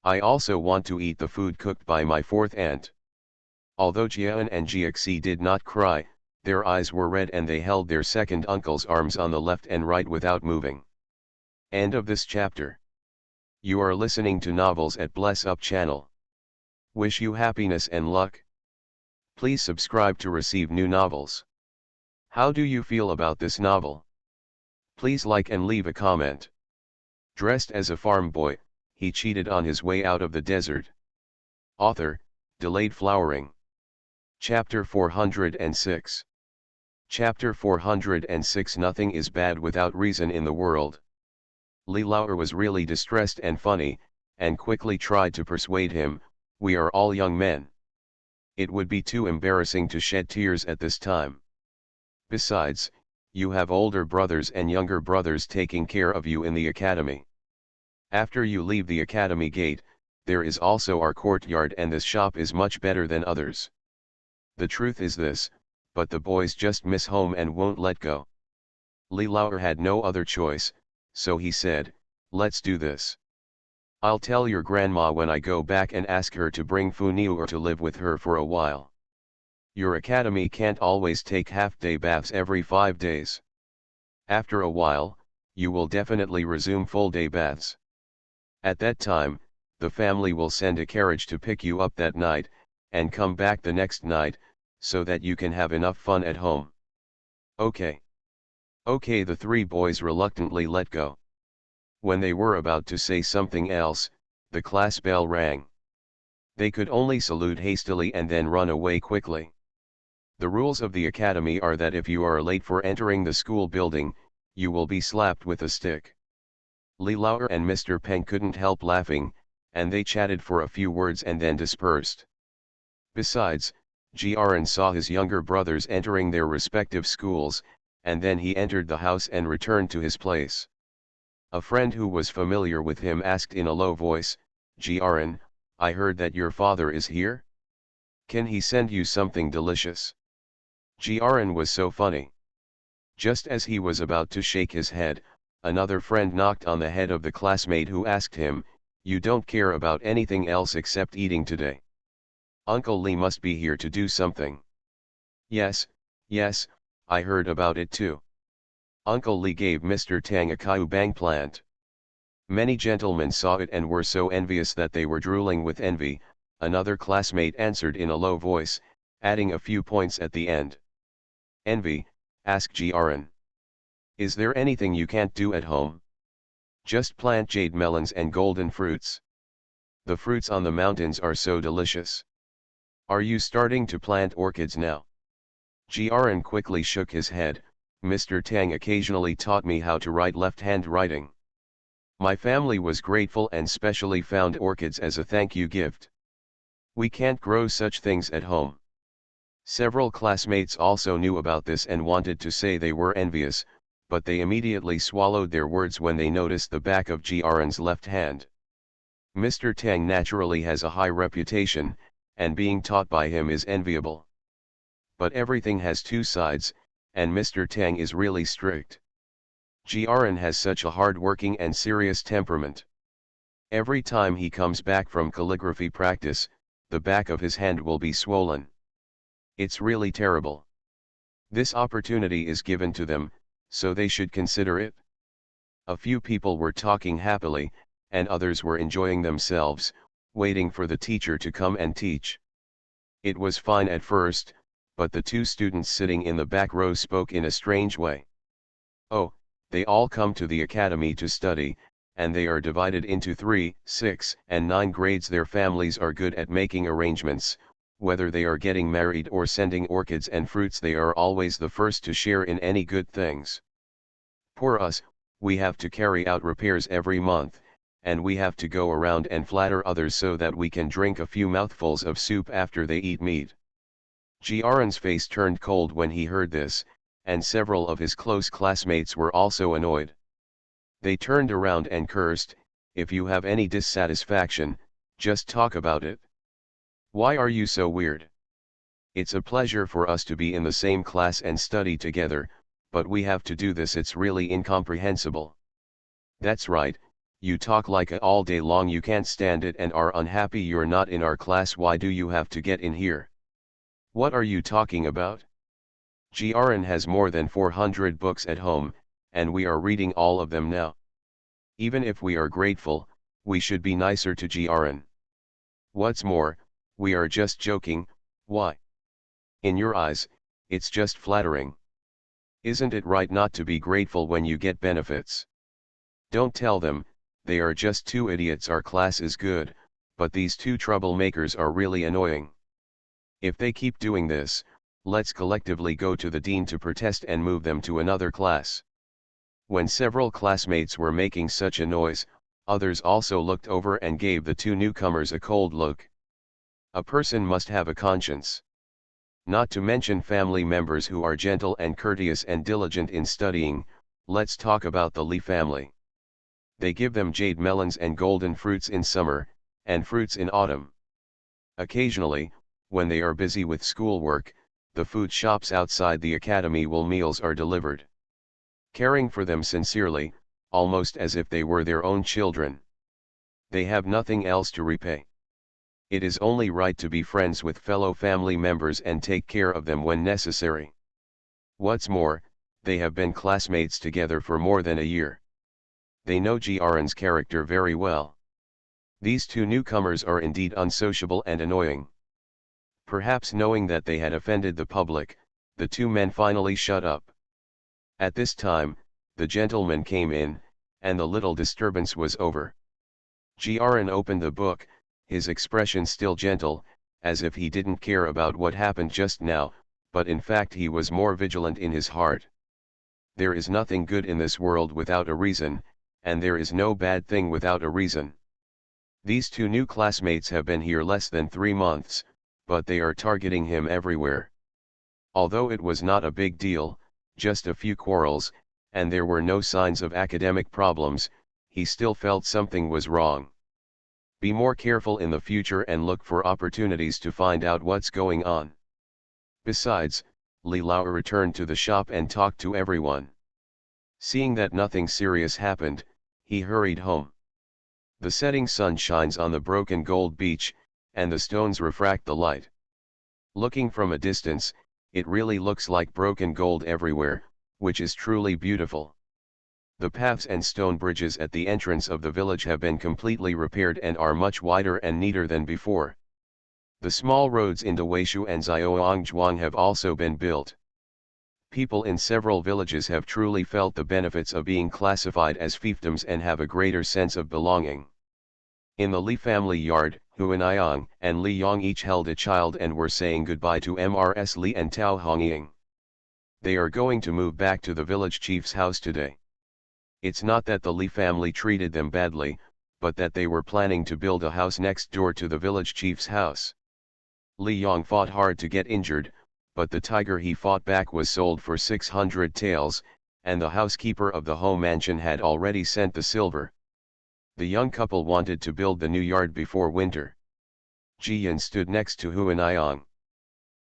I also want to eat the food cooked by my fourth aunt. Although Jian and Jiexi did not cry, their eyes were red and they held their second uncle's arms on the left and right without moving. End of this chapter. You are listening to Novels at Bless Up channel. Wish you happiness and luck. Please subscribe to receive new novels. How do you feel about this novel? Please like and leave a comment. Dressed as a farm boy, he cheated on his way out of the desert. Author, Delayed Flowering. Chapter 406. Chapter 406. Nothing is bad without reason in the world. Li Lao was really distressed and funny, and quickly tried to persuade him, we are all young men. It would be too embarrassing to shed tears at this time. Besides, you have older brothers and younger brothers taking care of you in the academy. After you leave the academy gate, there is also our courtyard and this shop is much better than others. The truth is this, but the boys just miss home and won't let go. Li Lao had no other choice, so he said, let's do this. I'll tell your grandma when I go back and ask her to bring Fu Niu to live with her for a while. Your academy can't always take half-day baths every 5 days. After a while, you will definitely resume full-day baths. At that time, the family will send a carriage to pick you up that night, and come back the next night, so that you can have enough fun at home. Okay. Okay, the three boys reluctantly let go. When they were about to say something else, the class bell rang. They could only salute hastily and then run away quickly. The rules of the academy are that if you are late for entering the school building, you will be slapped with a stick. Lee Lauer and Mr. Peng couldn't help laughing, and they chatted for a few words and then dispersed. Besides, Jiren saw his younger brothers entering their respective schools, and then he entered the house and returned to his place. A friend who was familiar with him asked in a low voice, "Jiren, I heard that your father is here? Can he send you something delicious?" Jiren was so funny. Just as he was about to shake his head, another friend knocked on the head of the classmate who asked him, "You don't care about anything else except eating today? Uncle Lee must be here to do something." "Yes, yes, I heard about it too. Uncle Lee gave Mr. Tang a Kyubang plant. Many gentlemen saw it and were so envious that they were drooling with envy," another classmate answered in a low voice, adding a few points at the end. "Envy?" asked Jiren. "Is there anything you can't do at home? Just plant jade melons and golden fruits. The fruits on the mountains are so delicious. Are you starting to plant orchids now?" Jiren quickly shook his head. "Mr. Tang occasionally taught me how to write left-hand writing. My family was grateful and specially found orchids as a thank you gift. We can't grow such things at home." Several classmates also knew about this and wanted to say they were envious, but they immediately swallowed their words when they noticed the back of Jiren's left hand. Mr. Tang naturally has a high reputation, and being taught by him is enviable. But everything has two sides, and Mr. Tang is really strict. Jiren has such a hard-working and serious temperament. Every time he comes back from calligraphy practice, the back of his hand will be swollen. It's really terrible. This opportunity is given to them, so they should consider it. A few people were talking happily, and others were enjoying themselves, waiting for the teacher to come and teach. It was fine at first, but the two students sitting in the back row spoke in a strange way. "Oh, they all come to the academy to study, and they are divided into 3, 6, and 9 grades. Their families are good at making arrangements. Whether they are getting married or sending orchids and fruits, they are always the first to share in any good things. Poor us, we have to carry out repairs every month, and we have to go around and flatter others so that we can drink a few mouthfuls of soup after they eat meat." Jiren's face turned cold when he heard this, and several of his close classmates were also annoyed. They turned around and cursed, "If you have any dissatisfaction, just talk about it. Why are you so weird? It's a pleasure for us to be in the same class and study together, but we have to do this. It's really incomprehensible. That's right, you talk like a all day long. You can't stand it and are unhappy you're not in our class. Why do you have to get in here? What are you talking about? Jiren has more than 400 books at home, and we are reading all of them now. Even if we are grateful, we should be nicer to Jiren. What's more, we are just joking. Why? In your eyes, it's just flattering. Isn't it right not to be grateful when you get benefits? Don't tell them, they are just two idiots. Our class is good, but these two troublemakers are really annoying. If they keep doing this, let's collectively go to the dean to protest and move them to another class." When several classmates were making such a noise, others also looked over and gave the two newcomers a cold look. A person must have a conscience. Not to mention family members who are gentle and courteous and diligent in studying. Let's talk about the Lee family. They give them jade melons and golden fruits in summer, and fruits in autumn. Occasionally, when they are busy with schoolwork, the food shops outside the academy meals are delivered. Caring for them sincerely, almost as if they were their own children. They have nothing else to repay. It is only right to be friends with fellow family members and take care of them when necessary. What's more, they have been classmates together for more than a year. They know Jiaren's character very well. These two newcomers are indeed unsociable and annoying. Perhaps knowing that they had offended the public, the two men finally shut up. At this time, the gentleman came in, and the little disturbance was over. Jiaren opened the book, his expression still gentle, as if he didn't care about what happened just now, but in fact he was more vigilant in his heart. There is nothing good in this world without a reason, and there is no bad thing without a reason. These two new classmates have been here less than 3 months, but they are targeting him everywhere. Although it was not a big deal, just a few quarrels, and there were no signs of academic problems, he still felt something was wrong. Be more careful in the future and look for opportunities to find out what's going on. Besides, Li Lao returned to the shop and talked to everyone. Seeing that nothing serious happened, he hurried home. The setting sun shines on the broken gold beach, and the stones refract the light. Looking from a distance, it really looks like broken gold everywhere, which is truly beautiful. The paths and stone bridges at the entrance of the village have been completely repaired and are much wider and neater than before. The small roads into Weishu and Zhuangzhuang have also been built. People in several villages have truly felt the benefits of being classified as fiefdoms and have a greater sense of belonging. In the Li family yard, Huaniyang and Li Yong each held a child and were saying goodbye to Mrs. Li and Tao Hongying. They are going to move back to the village chief's house today. It's not that the Li family treated them badly, but that they were planning to build a house next door to the village chief's house. Li Yong fought hard to get injured, but the tiger he fought back was sold for 600 taels, and the housekeeper of the home mansion had already sent the silver. The young couple wanted to build the new yard before winter. Ji Yin stood next to Huaniyang.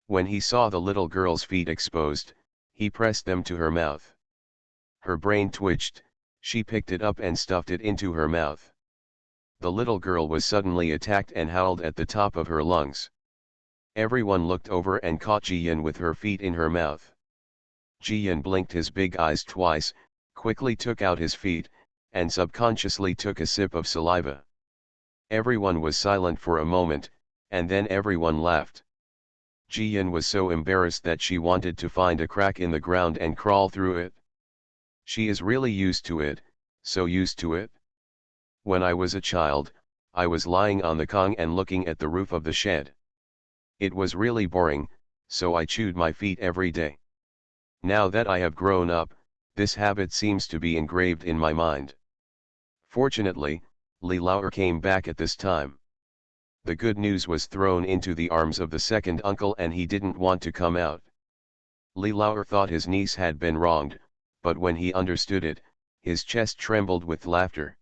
When he saw the little girl's feet exposed, he pressed them to her mouth. Her brain twitched, she picked it up and stuffed it into her mouth. The little girl was suddenly attacked and howled at the top of her lungs. Everyone looked over and caught Ji Yin with her feet in her mouth. Ji Yin blinked his big eyes twice, quickly took out his feet, and subconsciously took a sip of saliva. Everyone was silent for a moment, and then everyone laughed. Ji Yin was so embarrassed that she wanted to find a crack in the ground and crawl through it. She is really used to it, so used to it. When I was a child, I was lying on the kong and looking at the roof of the shed. It was really boring, so I chewed my feet every day. Now that I have grown up, this habit seems to be engraved in my mind. Fortunately, Li Lao came back at this time. The good news was thrown into the arms of the second uncle and he didn't want to come out. Li Lao thought his niece had been wronged, but when he understood it, his chest trembled with laughter.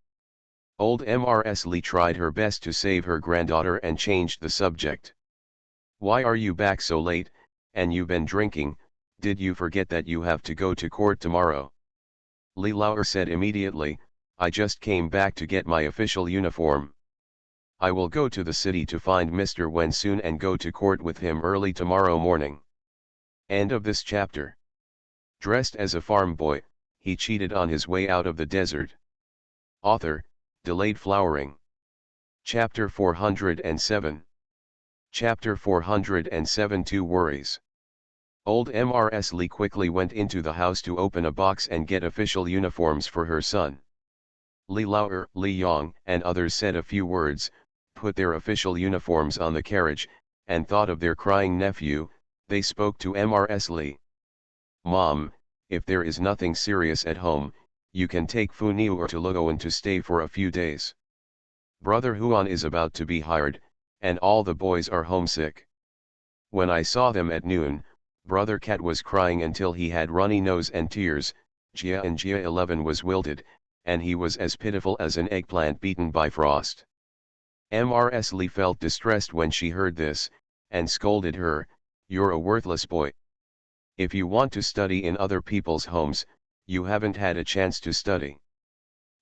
Old Mrs. Li tried her best to save her granddaughter and changed the subject. Why are you back so late, and you've been drinking? Did you forget that you have to go to court tomorrow? Li Lao said immediately, I just came back to get my official uniform. I will go to the city to find Mr. Wen soon and go to court with him early tomorrow morning. End of this chapter. Dressed as a farm boy, he cheated on his way out of the desert. Author, Delayed Flowering. Chapter 407. Chapter 407 Two Worries. Old Mrs. Li quickly went into the house to open a box and get official uniforms for her son. Li Lao, Li Yong, and others said a few words, put their official uniforms on the carriage, and thought of their crying nephew. They spoke to Mrs. Li. Mom, if there is nothing serious at home, you can take Fu Niu to Luoan to stay for a few days. Brother Huan is about to be hired, and all the boys are homesick. When I saw them at noon, Brother Cat was crying until he had runny nose and tears, Jia and Jia 11 was wilted, and he was as pitiful as an eggplant beaten by frost. Mrs. Li felt distressed when she heard this, and scolded her, you're a worthless boy. If you want to study in other people's homes, you haven't had a chance to study.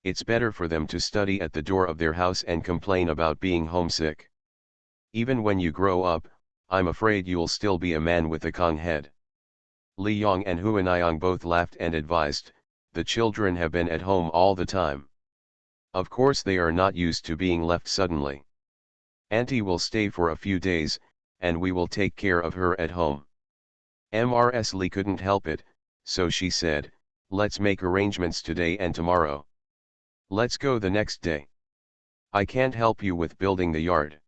It's better for them to study at the door of their house and complain about being homesick. Even when you grow up, I'm afraid you'll still be a man with a Kong head. Li Yong and Huaniyang both laughed and advised, the children have been at home all the time. Of course they are not used to being left suddenly. Auntie will stay for a few days, and we will take care of her at home. Mrs. Li couldn't help it, so she said, let's make arrangements today and tomorrow. Let's go the next day. I can't help you with building the yard.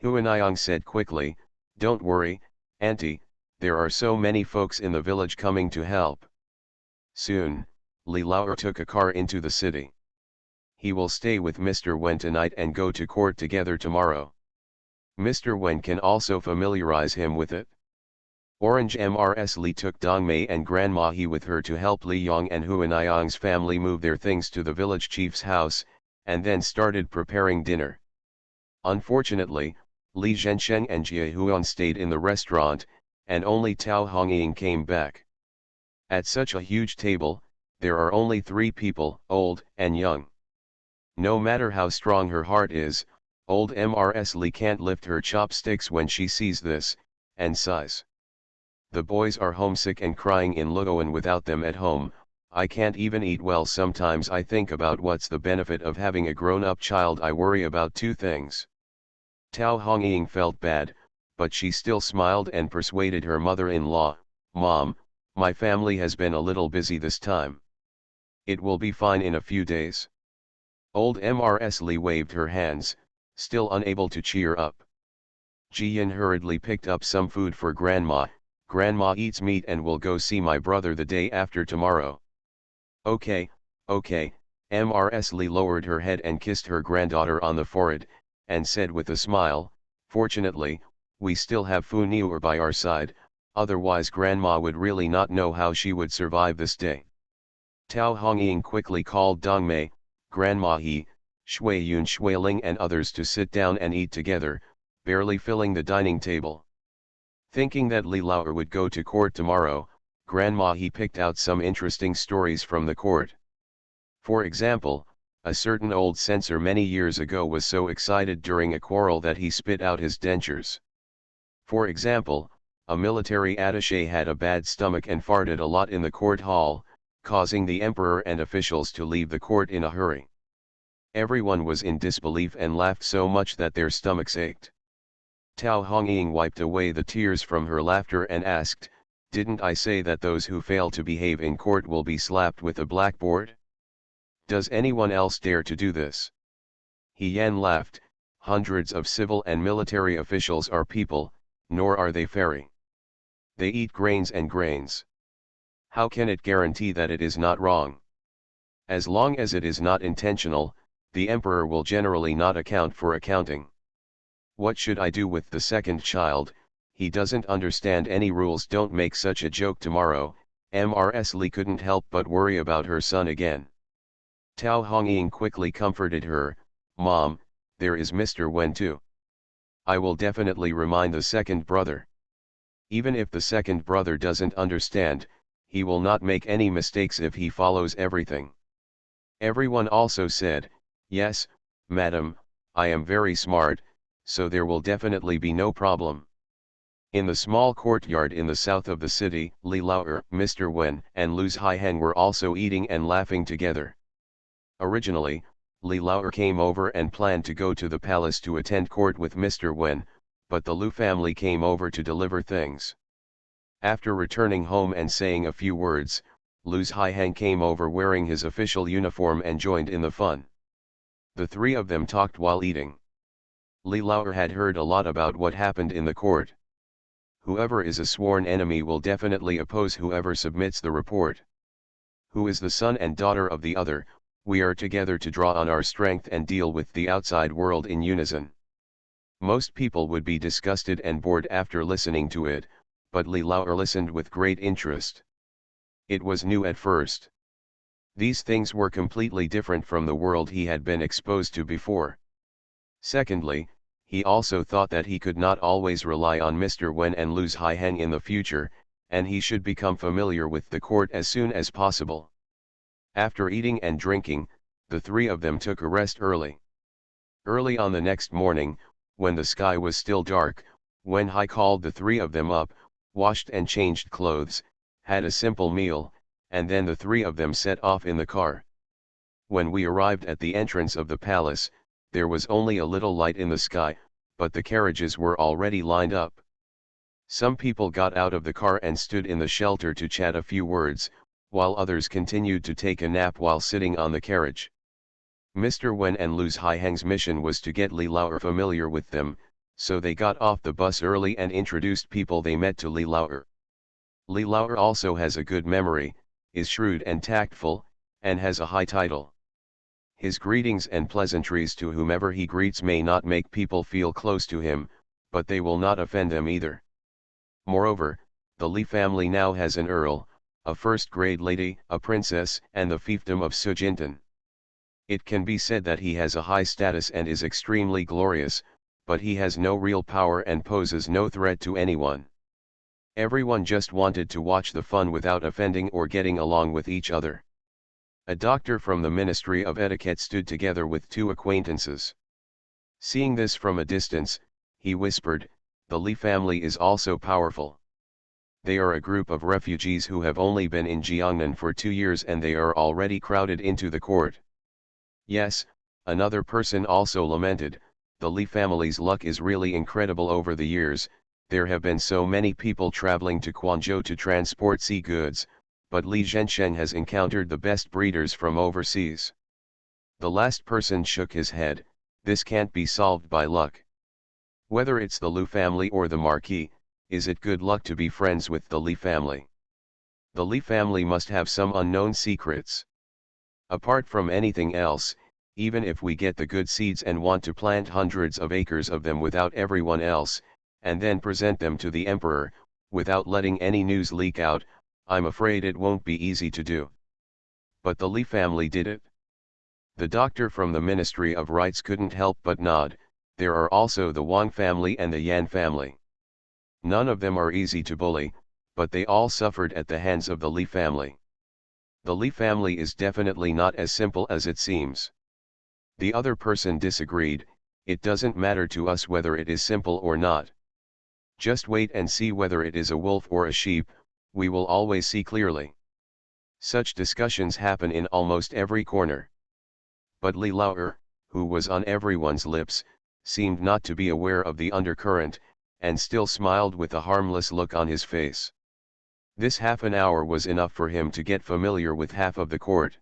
Huaniyang said quickly, don't worry, Auntie, there are so many folks in the village coming to help. Soon, Li Laoer took a car into the city. He will stay with Mr. Wen tonight and go to court together tomorrow. Mr. Wen can also familiarize him with it. Orange Mrs. Li took Dongmei and Grandma He with her to help Li Yong and Huaniyang's family move their things to the village chief's house, and then started preparing dinner. Unfortunately, Li Zhensheng and Jia Huan stayed in the restaurant, and only Tao Hongying came back. At such a huge table, there are only 3 people, old and young. No matter how strong her heart is, old Mrs. Li can't lift her chopsticks when she sees this, and sighs. The boys are homesick and crying in Luoan without them at home. I can't even eat well. Sometimes I think about what's the benefit of having a grown-up child. I worry about 2 things. Tao Hongying felt bad, but she still smiled and persuaded her mother-in-law, Mom, my family has been a little busy this time. It will be fine in a few days. Old Mrs. Li waved her hands, still unable to cheer up. Ji Yin hurriedly picked up some food for Grandma. Grandma eats meat and will go see my brother the day after tomorrow. Okay, okay, Mrs. Li lowered her head and kissed her granddaughter on the forehead, and said with a smile, fortunately, we still have Fu Niur by our side, otherwise Grandma would really not know how she would survive this day. Tao Hongying quickly called Dongmei, Grandma He, Shui Yun Shuiling and others to sit down and eat together, barely filling the dining table. Thinking that Li Laoer would go to court tomorrow, Grandma He picked out some interesting stories from the court. For example, a certain old censor many years ago was so excited during a quarrel that he spit out his dentures. For example, a military attaché had a bad stomach and farted a lot in the court hall, causing the emperor and officials to leave the court in a hurry. Everyone was in disbelief and laughed so much that their stomachs ached. Tao Hongying wiped away the tears from her laughter and asked, didn't I say that those who fail to behave in court will be slapped with a blackboard? Does anyone else dare to do this? He Yan laughed, hundreds of civil and military officials are people, nor are they fairy. They eat grains and grains. How can it guarantee that it is not wrong? As long as it is not intentional, the emperor will generally not account for accounting. What should I do with the second child? He doesn't understand any rules. Don't make such a joke tomorrow. Mrs. Li couldn't help but worry about her son again. Tao Hongying quickly comforted her, Mom, there is Mr. Wen too. I will definitely remind the second brother. Even if the second brother doesn't understand, he will not make any mistakes if he follows everything. Everyone also said, yes, madam, I am very smart, so there will definitely be no problem. In the small courtyard in the south of the city, Li Laoer, Mr. Wen, and Lu Haiheng were also eating and laughing together. Originally, Li Laoer came over and planned to go to the palace to attend court with Mr. Wen, but the Lu family came over to deliver things. After returning home and saying a few words, Lu Haiheng came over wearing his official uniform and joined in the fun. The 3 of them talked while eating. Li Laoer had heard a lot about what happened in the court. Whoever is a sworn enemy will definitely oppose whoever submits the report. Who is the son and daughter of the other? We are together to draw on our strength and deal with the outside world in unison. Most people would be disgusted and bored after listening to it, but Li Laoer listened with great interest. It was new at first. These things were completely different from the world he had been exposed to before. Secondly, he also thought that he could not always rely on Mr. Wen and Lu Haiheng in the future, and he should become familiar with the court as soon as possible. After eating and drinking, the 3 of them took a rest early. Early on the next morning, when the sky was still dark, Wen Hai called the three of them up, washed and changed clothes, had a simple meal, and then the three of them set off in the car. When we arrived at the entrance of the palace, there was only a little light in the sky, but the carriages were already lined up. Some people got out of the car and stood in the shelter to chat a few words, while others continued to take a nap while sitting on the carriage. Mr. Wen and Luz Haiheng's mission was to get Li Laoer familiar with them, so they got off the bus early and introduced people they met to Li Laoer. Li Laoer also has a good memory, is shrewd and tactful, and has a high title. His greetings and pleasantries to whomever he greets may not make people feel close to him, but they will not offend them either. Moreover, the Li family now has an earl, a first-grade lady, a princess, and the fiefdom of Sujintan. It can be said that he has a high status and is extremely glorious, but he has no real power and poses no threat to anyone. Everyone just wanted to watch the fun without offending or getting along with each other. A doctor from the Ministry of Etiquette stood together with two acquaintances. Seeing this from a distance, he whispered, "The Li family is also powerful. They are a group of refugees who have only been in Jiangnan for 2 years and they are already crowded into the court." Yes, another person also lamented, "The Li family's luck is really incredible over the years. There have been so many people traveling to Quanzhou to transport sea goods, but Li Zhensheng has encountered the best breeders from overseas." The last person shook his head, "This can't be solved by luck. Whether it's the Lu family or the Marquis, is it good luck to be friends with the Li family? The Li family must have some unknown secrets. Apart from anything else, even if we get the good seeds and want to plant hundreds of acres of them without everyone else, and then present them to the emperor, without letting any news leak out, I'm afraid it won't be easy to do." But the Li family did it. The doctor from the Ministry of Rights couldn't help but nod. There are also the Wang family and the Yan family. None of them are easy to bully, but they all suffered at the hands of the Li family. The Li family is definitely not as simple as it seems. The other person disagreed, "It doesn't matter to us whether it is simple or not. Just wait and see whether it is a wolf or a sheep, we will always see clearly." Such discussions happen in almost every corner. But Li Laoer, who was on everyone's lips, seemed not to be aware of the undercurrent, and still smiled with a harmless look on his face. This half an hour was enough for him to get familiar with half of the court.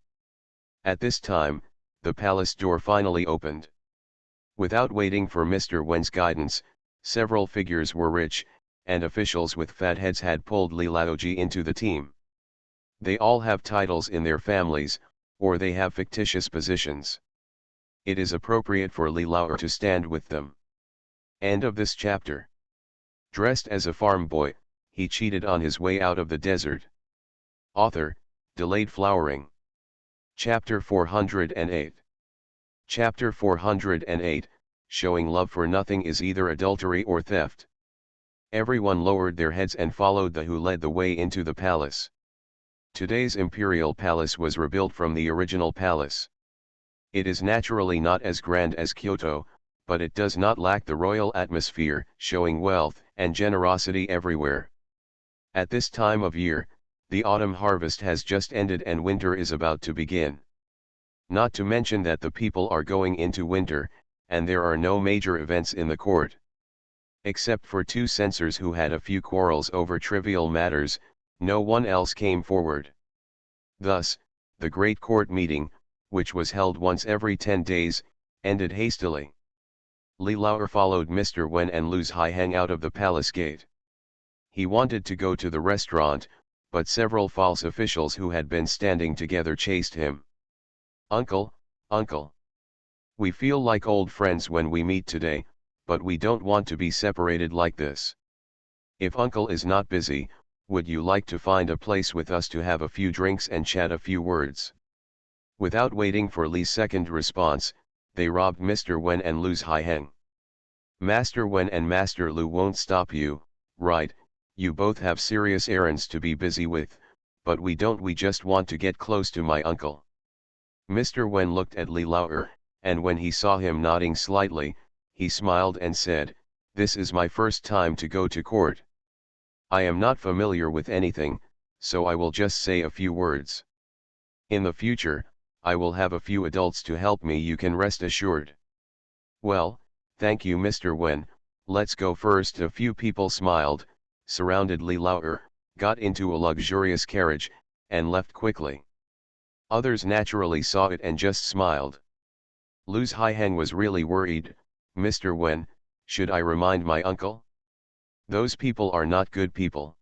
At this time, the palace door finally opened. Without waiting for Mr. Wen's guidance, several figures were rich, and officials with fat heads had pulled Li Laoji into the team. They all have titles in their families, or they have fictitious positions. It is appropriate for Li Laoer to stand with them. End of this chapter. Dressed as a farm boy, he cheated on his way out of the desert. Author, Delayed Flowering. Chapter 408. Chapter 408, Showing love for nothing is either adultery or theft. Everyone lowered their heads and followed the who led the way into the palace. Today's imperial palace was rebuilt from the original palace. It is naturally not as grand as Kyoto, but it does not lack the royal atmosphere, showing wealth and generosity everywhere. At this time of year, the autumn harvest has just ended and winter is about to begin. Not to mention that the people are going into winter, and there are no major events in the court. Except for two censors who had a few quarrels over trivial matters, no one else came forward. Thus, the great court meeting, which was held once every 10 days, ended hastily. Li Laoer followed Mr. Wen and Luz Haiheng out of the palace gate. He wanted to go to the restaurant, but several false officials who had been standing together chased him. "Uncle, uncle. We feel like old friends when we meet today, but we don't want to be separated like this. If uncle is not busy, would you like to find a place with us to have a few drinks and chat a few words?" Without waiting for Li's second response, they robbed Mr. Wen and Luz Haiheng. "Master Wen and Master Lu won't stop you, right? You both have serious errands to be busy with, but we just want to get close to my uncle." Mr. Wen looked at Li Laoer, and when he saw him nodding slightly, he smiled and said, "This is my first time to go to court. I am not familiar with anything, so I will just say a few words. In the future, I will have a few adults to help me, you can rest assured." "Well, thank you Mr. Wen, let's go first." A few people smiled, surrounded Li Laoer, got into a luxurious carriage, and left quickly. Others naturally saw it and just smiled. Lu's Haiheng was really worried. "Mr. Wen, should I remind my uncle? Those people are not good people.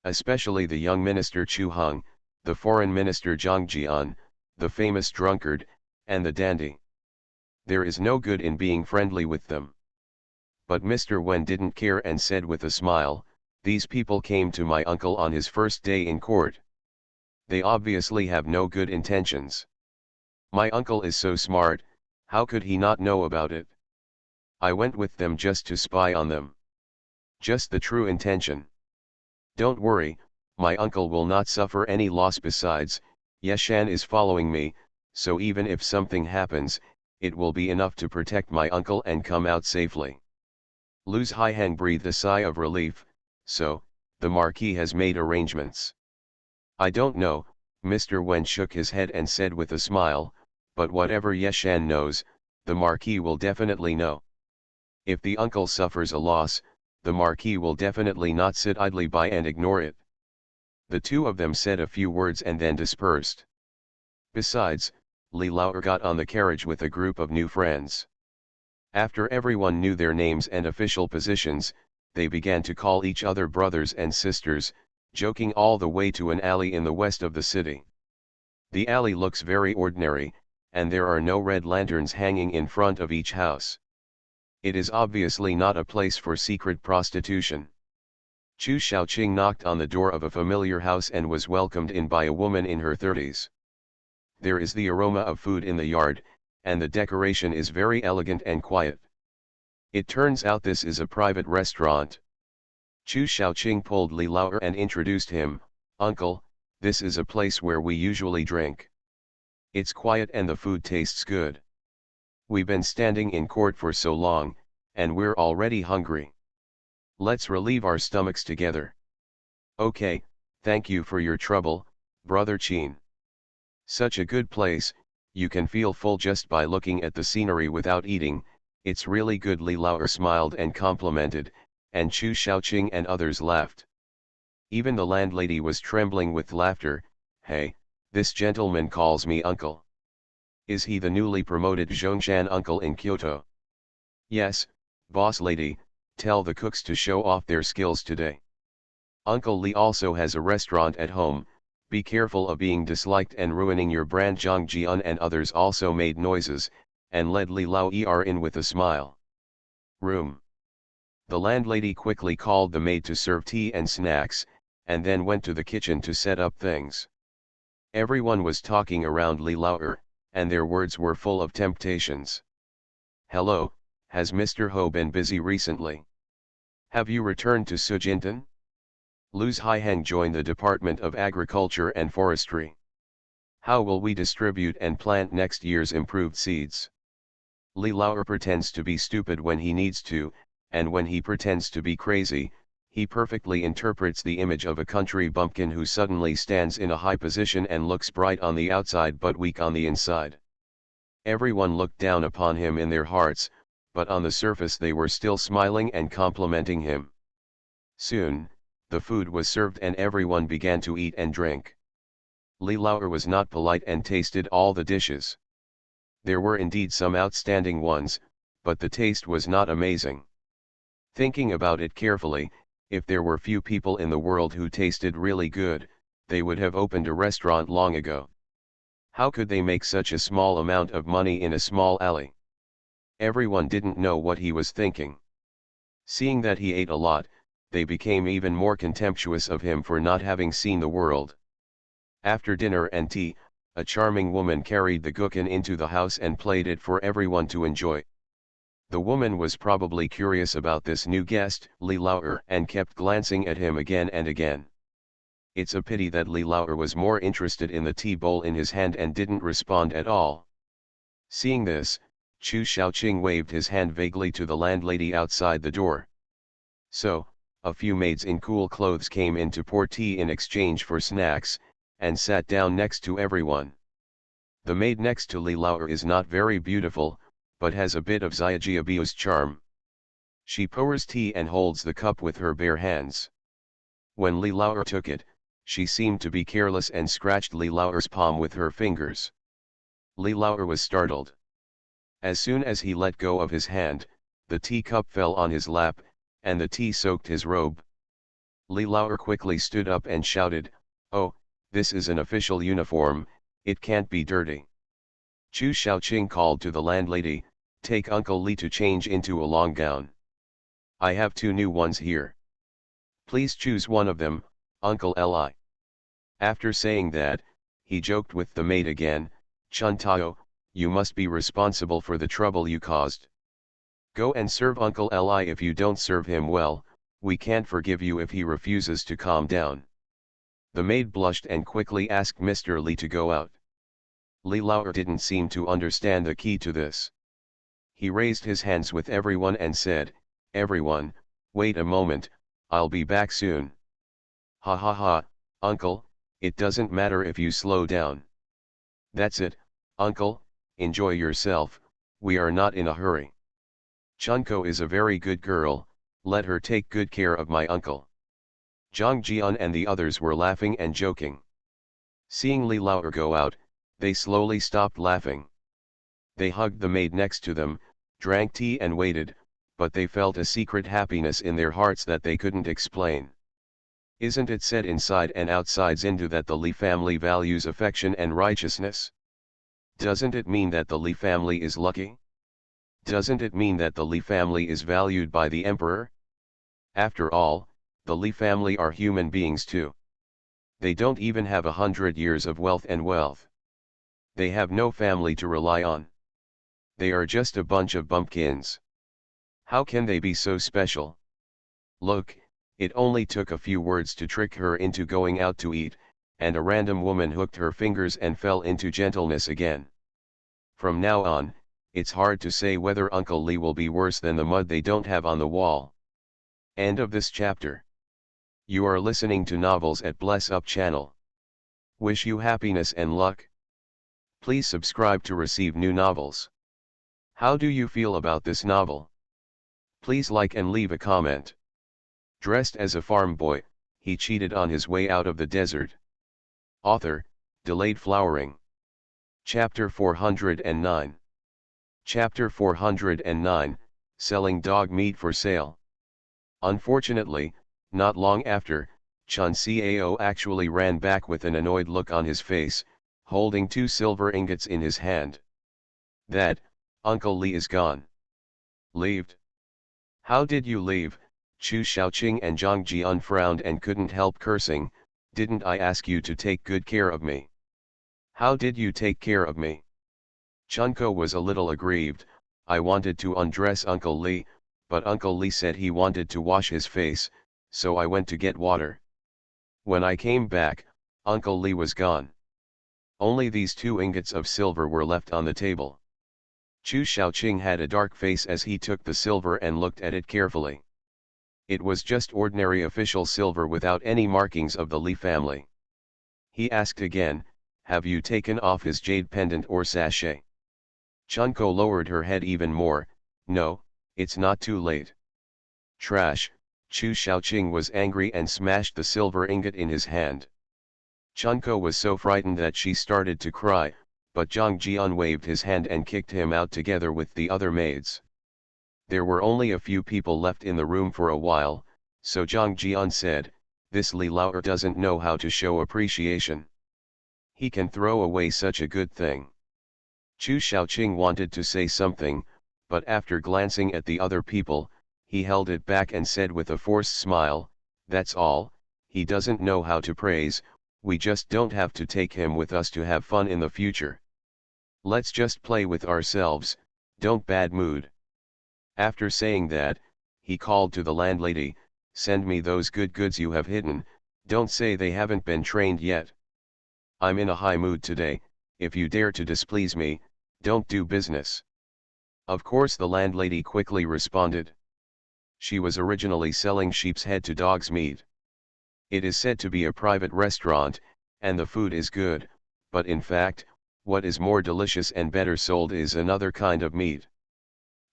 Especially the young minister Chu Heng, the foreign minister Zhang Jian, the famous drunkard, and the dandy. There is no good in being friendly with them." But Mr. Wen didn't care and said with a smile, "These people came to my uncle on his first day in court. They obviously have no good intentions. My uncle is so smart, how could he not know about it? I went with them just to spy on them. Just the true intention. Don't worry, my uncle will not suffer any loss. Besides, Yeshan is following me, so even if something happens, it will be enough to protect my uncle and come out safely." Lu's Haiheng breathed a sigh of relief. "So, the Marquis has made arrangements?" "I don't know," Mr. Wen shook his head and said with a smile, "but whatever Yeshan knows, the Marquis will definitely know. If the uncle suffers a loss, the Marquis will definitely not sit idly by and ignore it." The two of them said a few words and then dispersed. Besides, Li Laoer got on the carriage with a group of new friends. After everyone knew their names and official positions, they began to call each other brothers and sisters, joking all the way to an alley in the west of the city. The alley looks very ordinary, and there are no red lanterns hanging in front of each house. It is obviously not a place for secret prostitution. Chu Shaoqing knocked on the door of a familiar house and was welcomed in by a woman in her 30s. There is the aroma of food in the yard, and the decoration is very elegant and quiet. It turns out this is a private restaurant. Chu Shaoqing pulled Li Laoer and introduced him. "Uncle, this is a place where we usually drink. It's quiet and the food tastes good. We've been standing in court for so long, and we're already hungry. Let's relieve our stomachs together." "Okay, thank you for your trouble, Brother Qin. Such a good place, you can feel full just by looking at the scenery without eating, it's really good." Li Laoer smiled and complimented, and Chu Shaoqing and others laughed. Even the landlady was trembling with laughter. "Hey, this gentleman calls me uncle. Is he the newly promoted Zhongshan uncle in Kyoto?" "Yes, boss lady, tell the cooks to show off their skills today. Uncle Li also has a restaurant at home, be careful of being disliked and ruining your brand." Zhang Jian and others also made noises, and led Li Laoer in with a smile. "Room." The landlady quickly called the maid to serve tea and snacks, and then went to the kitchen to set up things. Everyone was talking around Li Laoer, and their words were full of temptations. "Hello, has Mr. Ho been busy recently? Have you returned to Sujintan? Lu's Haiheng joined the Department of Agriculture and Forestry. How will we distribute and plant next year's improved seeds?" Li Laoer pretends to be stupid when he needs to, and when he pretends to be crazy, he perfectly interprets the image of a country bumpkin who suddenly stands in a high position and looks bright on the outside but weak on the inside. Everyone looked down upon him in their hearts, but on the surface they were still smiling and complimenting him. Soon, the food was served and everyone began to eat and drink. Li Laoer was not polite and tasted all the dishes. There were indeed some outstanding ones, but the taste was not amazing. Thinking about it carefully, if there were few people in the world who tasted really good, they would have opened a restaurant long ago. How could they make such a small amount of money in a small alley? Everyone didn't know what he was thinking. Seeing that he ate a lot, they became even more contemptuous of him for not having seen the world. After dinner and tea, a charming woman carried the gherkin into the house and played it for everyone to enjoy. The woman was probably curious about this new guest, Li Laoer, and kept glancing at him again and again. It's a pity that Li Laoer was more interested in the tea bowl in his hand and didn't respond at all. Seeing this, Chu Shaoqing waved his hand vaguely to the landlady outside the door. So, a few maids in cool clothes came in to pour tea in exchange for snacks, and sat down next to everyone. The maid next to Li Laoer is not very beautiful, but has a bit of Xiaojiabiu's charm. She pours tea and holds the cup with her bare hands. When Li Laoer took it, she seemed to be careless and scratched Li Laoer's palm with her fingers. Li Laoer was startled. As soon as he let go of his hand, the teacup fell on his lap, and the tea soaked his robe. Li Laoer quickly stood up and shouted, "Oh, this is an official uniform, it can't be dirty." Chu Shaoqing called to the landlady, "Take Uncle Li to change into a long gown. I have 2 new ones here. Please choose one of them, Uncle Li." After saying that, he joked with the maid again, "Chun Tao, you must be responsible for the trouble you caused. Go and serve Uncle Li. If you don't serve him well, we can't forgive you if he refuses to calm down." The maid blushed and quickly asked Mr. Li to go out. Li Laoer didn't seem to understand the key to this. He raised his hands with everyone and said, "Everyone, wait a moment, I'll be back soon." "Ha ha ha, uncle, it doesn't matter if you slow down." "That's it, uncle, enjoy yourself, we are not in a hurry. Chunko is a very good girl, let her take good care of my uncle." Zhang Jian and the others were laughing and joking. Seeing Li Laoer go out, they slowly stopped laughing. They hugged the maid next to them, drank tea and waited, but they felt a secret happiness in their hearts that they couldn't explain. Isn't it said inside and outside Zindu that the Li family values affection and righteousness? Doesn't it mean that the Li family is lucky? Doesn't it mean that the Li family is valued by the emperor? After all, the Li family are human beings too. They don't even have 100 years of wealth and wealth. They have no family to rely on. They are just a bunch of bumpkins. How can they be so special? Look, it only took a few words to trick her into going out to eat, and a random woman hooked her fingers and fell into gentleness again. From now on, it's hard to say whether Uncle Li will be worse than the mud they don't have on the wall. End of this chapter. You are listening to Novels at Bless Up channel. Wish you happiness and luck. Please subscribe to receive new novels. How do you feel about this novel? Please like and leave a comment. Dressed as a farm boy, he cheated on his way out of the desert. Author, Delayed Flowering. Chapter 409. Chapter 409, Selling Dog Meat for Sale. Unfortunately, not long after, Chun Cao actually ran back with an annoyed look on his face, holding 2 silver ingots in his hand. "That, Uncle Li is gone." "Leaved? How did you leave?" Chu Shaoqing and Zhang Jian frowned and couldn't help cursing. "Didn't I ask you to take good care of me? How did you take care of me?" Chunko was a little aggrieved. "I wanted to undress Uncle Li, but Uncle Li said he wanted to wash his face, so I went to get water. When I came back, Uncle Li was gone. Only these 2 ingots of silver were left on the table." Chu Shaoqing had a dark face as he took the silver and looked at it carefully. It was just ordinary official silver without any markings of the Li family. He asked again, "Have you taken off his jade pendant or sachet?" Chunko lowered her head even more. "No, it's not too late." "Trash!" Chu Shaoqing was angry and smashed the silver ingot in his hand. Chunko was so frightened that she started to cry, but Zhang Jian waved his hand and kicked him out together with the other maids. There were only a few people left in the room for a while, so Zhang Jian said, "This Li Laoer doesn't know how to show appreciation. He can throw away such a good thing." Chu Shaoqing wanted to say something, but after glancing at the other people, he held it back and said with a forced smile, "That's all, he doesn't know how to praise, we just don't have to take him with us to have fun in the future. Let's just play with ourselves, don't bad mood." After saying that, he called to the landlady, "Send me those good goods you have hidden, don't say they haven't been trained yet. I'm in a high mood today, if you dare to displease me, don't do business." Of course, the landlady quickly responded. She was originally selling sheep's head to dog's meat. It is said to be a private restaurant, and the food is good, but in fact, what is more delicious and better sold is another kind of meat.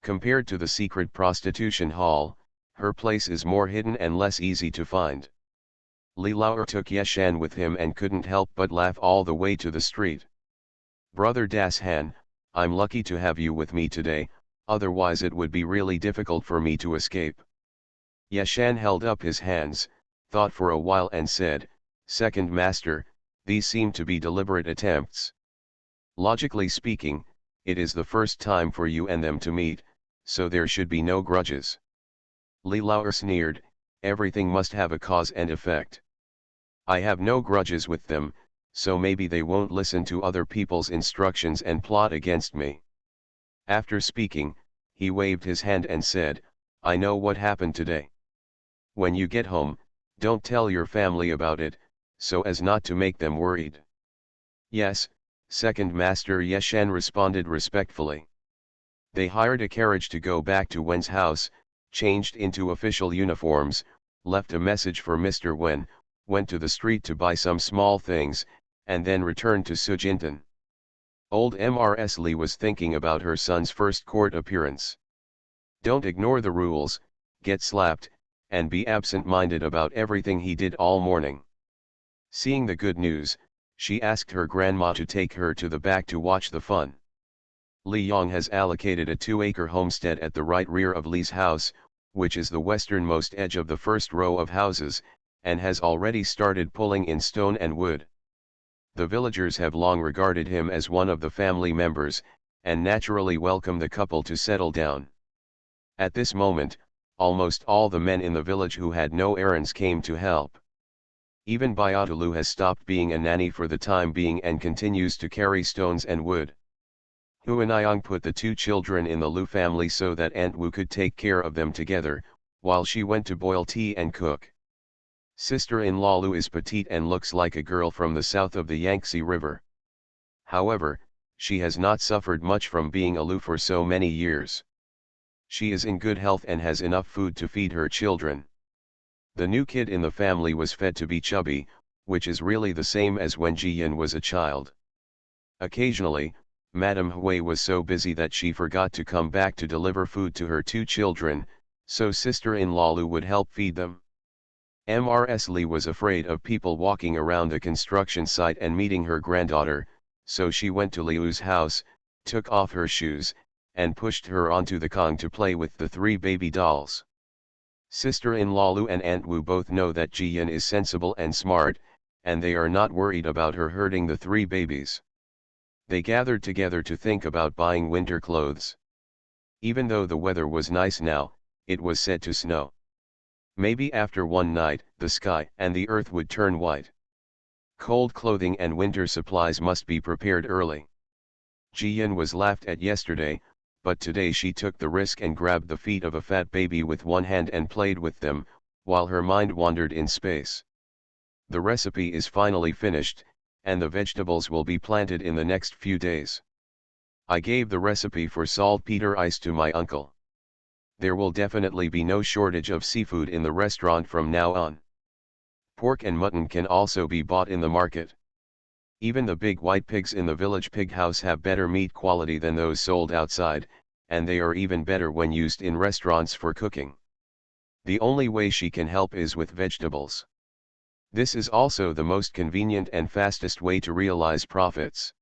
Compared to the secret prostitution hall, her place is more hidden and less easy to find. Li Lauer took Yeshan with him and couldn't help but laugh all the way to the street. Brother Das Han, I'm lucky to have you with me today, otherwise it would be really difficult for me to escape. Yeshan held up his hands, thought for a while and said, Second Master, these seem to be deliberate attempts. Logically speaking, it is the first time for you and them to meet, so there should be no grudges. Li Lauer sneered, everything must have a cause and effect. I have no grudges with them, so maybe they won't listen to other people's instructions and plot against me. After speaking, he waved his hand and said, I know what happened today. When you get home, don't tell your family about it, so as not to make them worried. Yes, Second Master, Yeshan responded respectfully. They hired a carriage to go back to Wen's house, changed into official uniforms, left a message for Mr. Wen, went to the street to buy some small things, and then returned to Sujintan. Old Mrs. Li was thinking about her son's first court appearance. Don't ignore the rules, get slapped, and be absent-minded about everything he did all morning. Seeing the good news, she asked her grandma to take her to the back to watch the fun. Li Yong has allocated a 2-acre homestead at the right rear of Li's house, which is the westernmost edge of the first row of houses, and has already started pulling in stone and wood. The villagers have long regarded him as one of the family members, and naturally welcome the couple to settle down. At this moment, almost all the men in the village who had no errands came to help. Even Bayatulu has stopped being a nanny for the time being and continues to carry stones and wood. Huanayang put the 2 children in the Lu family so that Aunt Wu could take care of them together, while she went to boil tea and cook. Sister-in-law Lu is petite and looks like a girl from the south of the Yangtze River. However, she has not suffered much from being aloof for so many years. She is in good health and has enough food to feed her children. The new kid in the family was fed to be chubby, which is really the same as when Jiyan was a child. Occasionally, Madame Hui was so busy that she forgot to come back to deliver food to her 2 children, so sister-in-law Lu would help feed them. Mrs. Li was afraid of people walking around the construction site and meeting her granddaughter, so she went to Liu's house, took off her shoes, and pushed her onto the Kong to play with the 3 baby dolls. Sister-in-law Lu and Aunt Wu both know that Jiyan is sensible and smart, and they are not worried about her hurting the 3 babies. They gathered together to think about buying winter clothes. Even though the weather was nice now, it was said to snow. Maybe after one night, the sky and the earth would turn white. Cold clothing and winter supplies must be prepared early. Jiyan was laughed at yesterday, but today she took the risk and grabbed the feet of a fat baby with one hand and played with them, while her mind wandered in space. The recipe is finally finished, and the vegetables will be planted in the next few days. I gave the recipe for saltpeter ice to my uncle. There will definitely be no shortage of seafood in the restaurant from now on. Pork and mutton can also be bought in the market. Even the big white pigs in the village pig house have better meat quality than those sold outside, and they are even better when used in restaurants for cooking. The only way she can help is with vegetables. This is also the most convenient and fastest way to realize profits.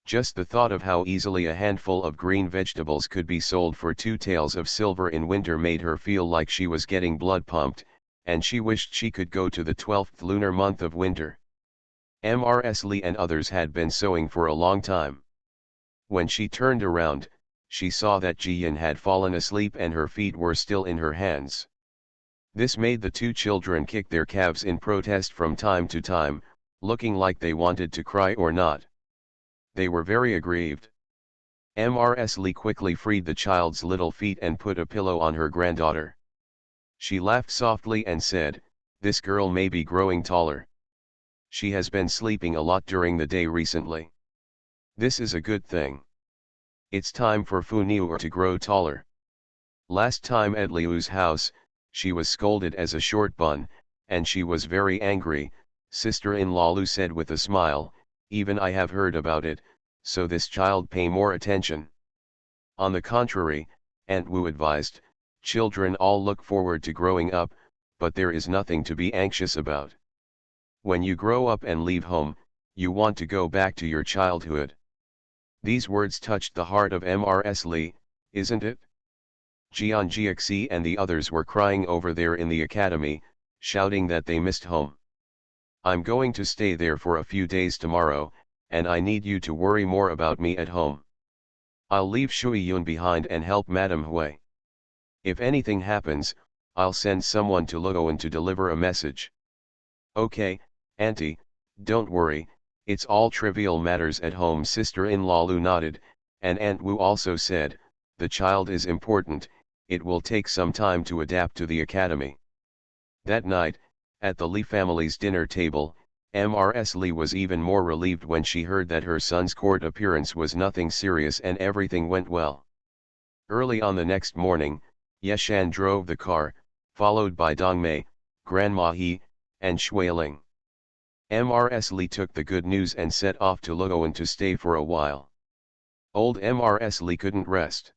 Just the thought of how easily a handful of green vegetables could be sold for 2 taels of silver in winter made her feel like she was getting blood pumped, and she wished she could go to the 12th lunar month of winter. Mrs. Li and others had been sewing for a long time. When she turned around, she saw that Jiyan had fallen asleep and her feet were still in her hands. This made the 2 children kick their calves in protest from time to time, looking like they wanted to cry or not. They were very aggrieved. Mrs. Li quickly freed the child's little feet and put a pillow on her granddaughter. She laughed softly and said, "This girl may be growing taller. She has been sleeping a lot during the day recently. This is a good thing." It's time for Fu Niu to grow taller. Last time at Liu's house, she was scolded as a short bun, and she was very angry. Sister-in-law Lu said with a smile, even I have heard about it, so this child pay more attention. On the contrary, Aunt Wu advised, children all look forward to growing up, but there is nothing to be anxious about. When you grow up and leave home, you want to go back to your childhood. These words touched the heart of Mrs. Li, isn't it? Jian Jiaxi and the others were crying over there in the academy, shouting that they missed home. I'm going to stay there for a few days tomorrow, and I need you to worry more about me at home. I'll leave Shui Yun behind and help Madame Hui. If anything happens, I'll send someone to Luoan to deliver a message. Okay, Auntie, don't worry, it's all trivial matters at home. Sister-in-law Lu nodded, and Aunt Wu also said, the child is important, it will take some time to adapt to the academy. That night, at the Li family's dinner table, Mrs. Li was even more relieved when she heard that her son's court appearance was nothing serious and everything went well. Early on the next morning, Yeshan drove the car, followed by Dongmei, Grandma He, and Shuiling. Mrs. Li took the good news and set off to Luoan to stay for a while. Old Mrs. Li couldn't rest.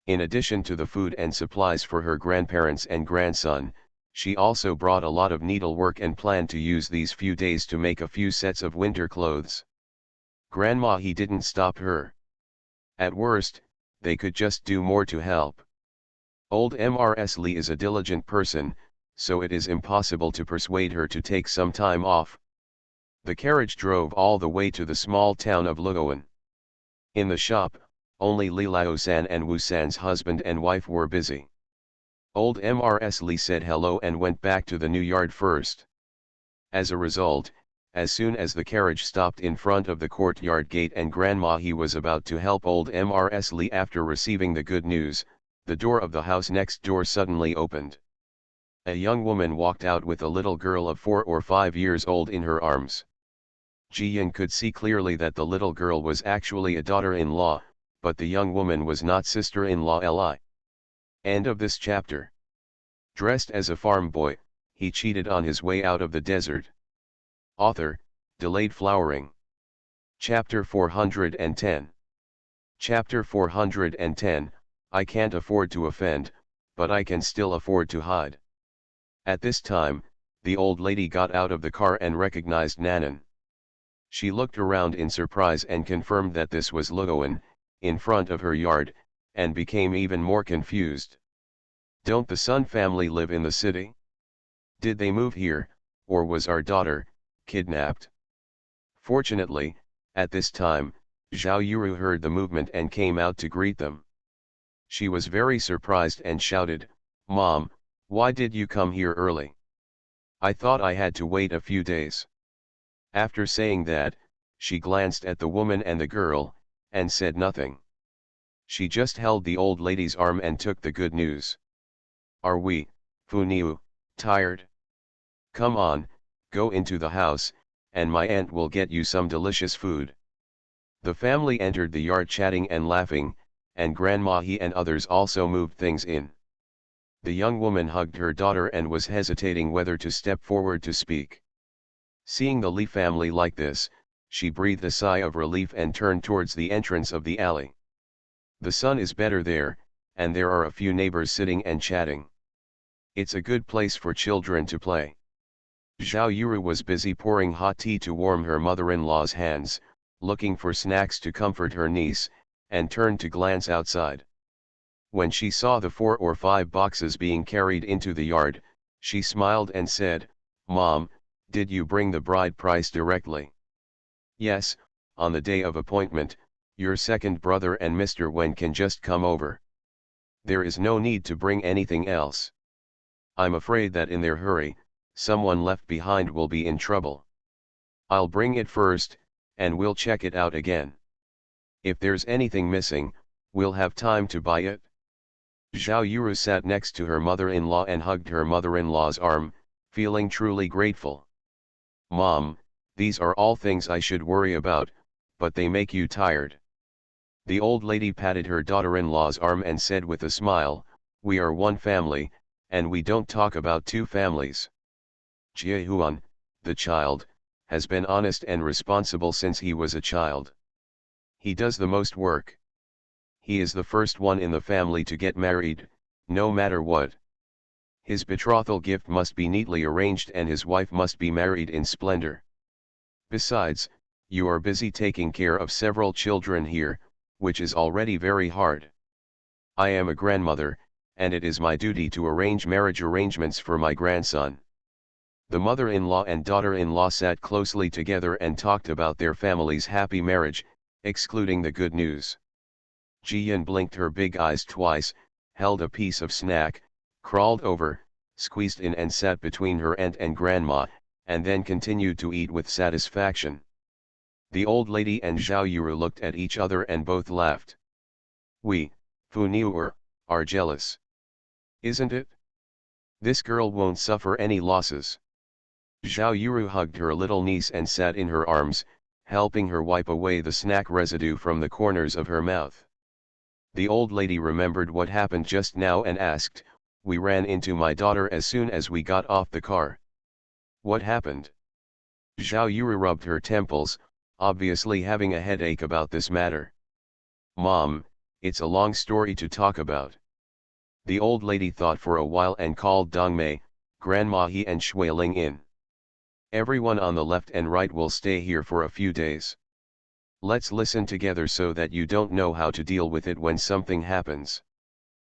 In addition to the food and supplies for her grandparents and grandson, she also brought a lot of needlework and planned to use these few days to make a few sets of winter clothes. Grandma He didn't stop her. At worst, they could just do more to help. Old Mrs. Li is a diligent person, so it is impossible to persuade her to take some time off. The carriage drove all the way to the small town of Luoan. In the shop, only Li Laosan and Wu San's husband and wife were busy. Old Mrs. Li said hello and went back to the new yard first. As a result, as soon as the carriage stopped in front of the courtyard gate and Grandma He was about to help old Mrs. Li after receiving the good news, the door of the house next door suddenly opened. A young woman walked out with a little girl of 4 or 5 years old in her arms. Jiyan could see clearly that the little girl was actually a daughter-in-law, but the young woman was not sister-in-law Li. End of this chapter. Dressed as a farm boy, he cheated on his way out of the desert. Author, Delayed Flowering. Chapter 410. Chapter 410, I can't afford to offend, but I can still afford to hide. At this time, the old lady got out of the car and recognized Nanan. She looked around in surprise and confirmed that this was Luoan, in front of her yard, and became even more confused. Don't the Sun family live in the city? Did they move here, or was our daughter kidnapped? Fortunately, at this time, Zhao Yuru heard the movement and came out to greet them. She was very surprised and shouted, Mom, why did you come here early? I thought I had to wait a few days. After saying that, she glanced at the woman and the girl, and said nothing. She just held the old lady's arm and took the good news. Are we, Fu Niu, tired? Come on, go into the house, and my aunt will get you some delicious food. The family entered the yard chatting and laughing, and Grandma He and others also moved things in. The young woman hugged her daughter and was hesitating whether to step forward to speak. Seeing the Li family like this, she breathed a sigh of relief and turned towards the entrance of the alley. The sun is better there, and there are a few neighbors sitting and chatting. It's a good place for children to play. Zhao Yuru was busy pouring hot tea to warm her mother-in-law's hands, looking for snacks to comfort her niece, and turned to glance outside. When she saw the 4 or 5 boxes being carried into the yard, she smiled and said, Mom, did you bring the bride price directly? Yes, on the day of appointment, your second brother and Mr. Wen can just come over. There is no need to bring anything else. I'm afraid that in their hurry, someone left behind will be in trouble. I'll bring it first, and we'll check it out again. If there's anything missing, we'll have time to buy it. Zhao Yuru sat next to her mother-in-law and hugged her mother-in-law's arm, feeling truly grateful. Mom, these are all things I should worry about, but they make you tired. The old lady patted her daughter-in-law's arm and said with a smile, "We are one family, and we don't talk about two families. Jiehuan, the child, has been honest and responsible since he was a child. He does the most work. He is the first one in the family to get married, no matter what. His betrothal gift must be neatly arranged and his wife must be married in splendor. Besides, you are busy taking care of several children here, which is already very hard. I am a grandmother, and it is my duty to arrange marriage arrangements for my grandson." The mother-in-law and daughter-in-law sat closely together and talked about their family's happy marriage, excluding the good news. Jiyan blinked her big eyes twice, held a piece of snack, crawled over, squeezed in and sat between her aunt and grandma, and then continued to eat with satisfaction. The old lady and Zhao Yuru looked at each other and both laughed. "We, Fu Niuer, are jealous. Isn't it? This girl won't suffer any losses." Zhao Yuru hugged her little niece and sat in her arms, helping her wipe away the snack residue from the corners of her mouth. The old lady remembered what happened just now and asked, "We ran into my daughter as soon as we got off the car. What happened?" Zhao Yuru rubbed her temples, obviously having a headache about this matter. "Mom, it's a long story to talk about." The old lady thought for a while and called Dongmei, Grandma He and Shuiling in. "Everyone on the left and right will stay here for a few days. Let's listen together so that you don't know how to deal with it when something happens.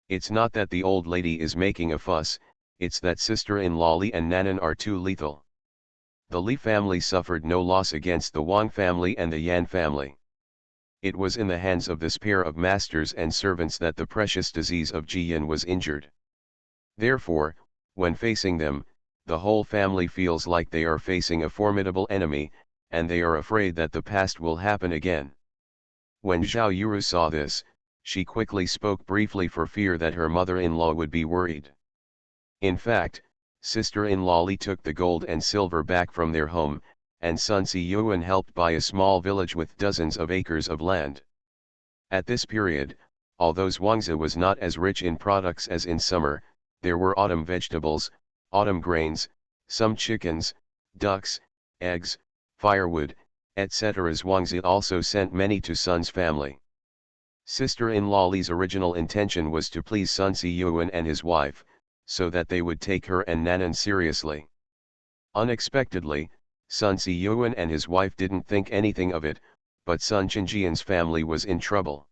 It's not that the old lady is making a fuss, it's that sister-in-law Li and Nanan are too lethal. The Li family suffered no loss against the Wang family and the Yan family. It was in the hands of this pair of masters and servants that the precious disease of Jiyan was injured. Therefore, when facing them, the whole family feels like they are facing a formidable enemy, and they are afraid that the past will happen again." When Zhao Yuru saw this, she quickly spoke briefly for fear that her mother-in-law would be worried. In fact, sister-in-law Li took the gold and silver back from their home, and Sun Si Yuan helped buy a small village with dozens of acres of land. At this period, although Zhuangzi was not as rich in products as in summer, there were autumn vegetables, autumn grains, some chickens, ducks, eggs, firewood, etc. Zhuangzi also sent many to Sun's family. Sister-in-law Li's original intention was to please Sun Si Yuan and his wife, so that they would take her and Nanan seriously. Unexpectedly, Sun Si Yuan and his wife didn't think anything of it, but Sun Qingjian's family was in trouble.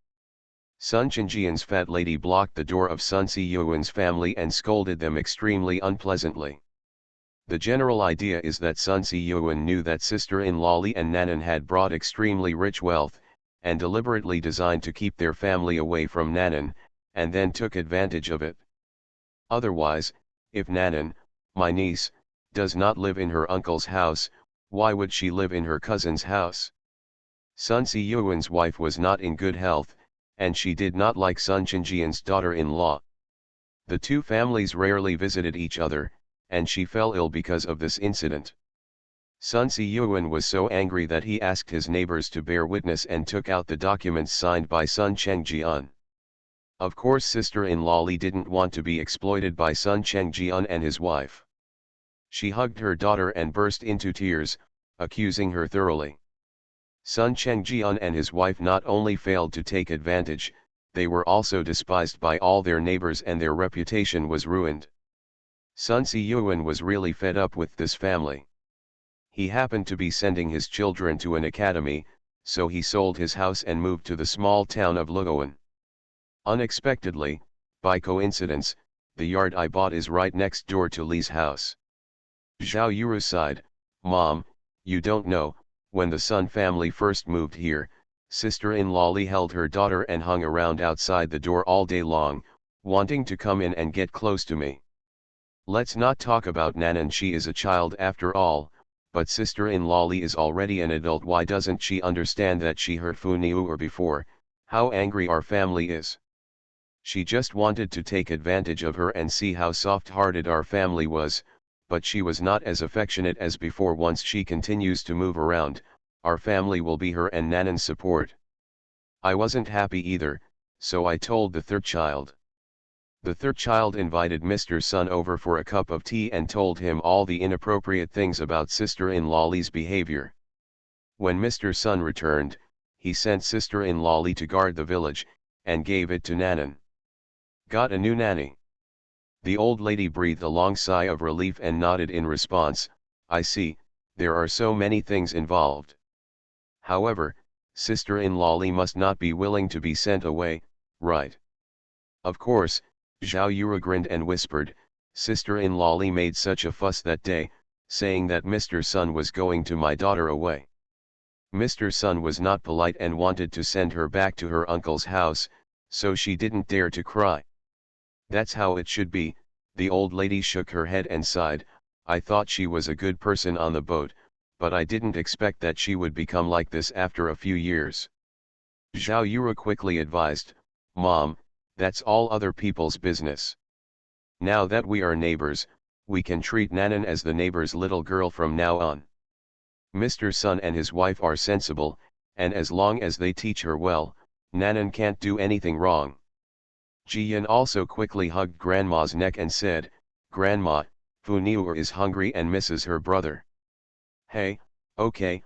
Sun Qingjian's fat lady blocked the door of Sun Si Yuan's family and scolded them extremely unpleasantly. The general idea is that Sun Si Yuan knew that sister-in-law Li and Nanan had brought extremely rich wealth, and deliberately designed to keep their family away from Nanan, and then took advantage of it. Otherwise, if Nanan, my niece, does not live in her uncle's house, why would she live in her cousin's house? Sun Si Yuan's wife was not in good health, and she did not like Sun Qingjian's daughter-in-law. The two families rarely visited each other, and she fell ill because of this incident. Sun Si Yuan was so angry that he asked his neighbors to bear witness and took out the documents signed by Sun Chengjian. Of course sister-in-law Li didn't want to be exploited by Sun Chengjian and his wife. She hugged her daughter and burst into tears, accusing her thoroughly. Sun Chengjian and his wife not only failed to take advantage, they were also despised by all their neighbors and their reputation was ruined. Sun Si Yuan was really fed up with this family. He happened to be sending his children to an academy, so he sold his house and moved to the small town of Luoan. Unexpectedly, by coincidence, the yard I bought is right next door to Li's house. Zhao Yuru sighed, "Mom, you don't know, when the Sun family first moved here, sister-in-law Li held her daughter and hung around outside the door all day long, wanting to come in and get close to me. Let's not talk about Nanan, she is a child after all, but sister-in-law Li is already an adult. Why doesn't she understand that she hurt Fu Niuer before, how angry our family is? She just wanted to take advantage of her and see how soft-hearted our family was, but she was not as affectionate as before. Once she continues to move around, our family will be her and Nanan's support." I wasn't happy either, so I told the third child. The third child invited Mr. Sun over for a cup of tea and told him all the inappropriate things about sister-in-law Li's behavior. When Mr. Sun returned, he sent sister-in-law Li to guard the village, and gave it to Nanan. Got a new nanny. The old lady breathed a long sigh of relief and nodded in response. I see, there are so many things involved. However, sister-in-law Li must not be willing to be sent away, right? Of course, Zhao Yura grinned and whispered. Sister-in-law Li made such a fuss that day, saying that Mr. Sun was going to my daughter away. Mr. Sun was not polite and wanted to send her back to her uncle's house, so she didn't dare to cry. That's how it should be. The old lady shook her head and sighed. I thought she was a good person on the boat, but I didn't expect that she would become like this after a few years. Zhao Yura quickly advised, Mom, that's all other people's business. Now that we are neighbors, we can treat Nanan as the neighbor's little girl from now on. Mr. Sun and his wife are sensible, and as long as they teach her well, Nanan can't do anything wrong. Jiyan also quickly hugged Grandma's neck and said, Grandma, Fu Niur is hungry and misses her brother. Hey, okay,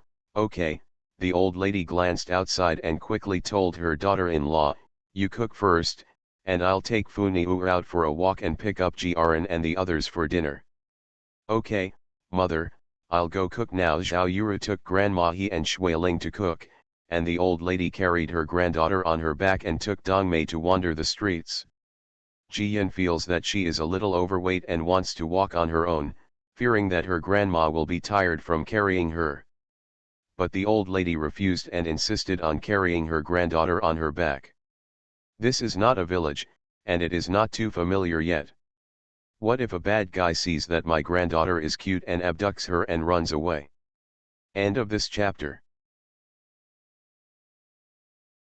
the old lady glanced outside and quickly told her daughter-in-law, you cook first, and I'll take Fu Niur out for a walk and pick up Jiren and the others for dinner. Okay, mother, I'll go cook now. Zhao Yura took Grandma He and Shui Ling to cook, and the old lady carried her granddaughter on her back and took Dongmei to wander the streets. Jiyan feels that she is a little overweight and wants to walk on her own, fearing that her grandma will be tired from carrying her. But the old lady refused and insisted on carrying her granddaughter on her back. This is not a village, and it is not too familiar yet. What if a bad guy sees that my granddaughter is cute and abducts her and runs away? End of this chapter.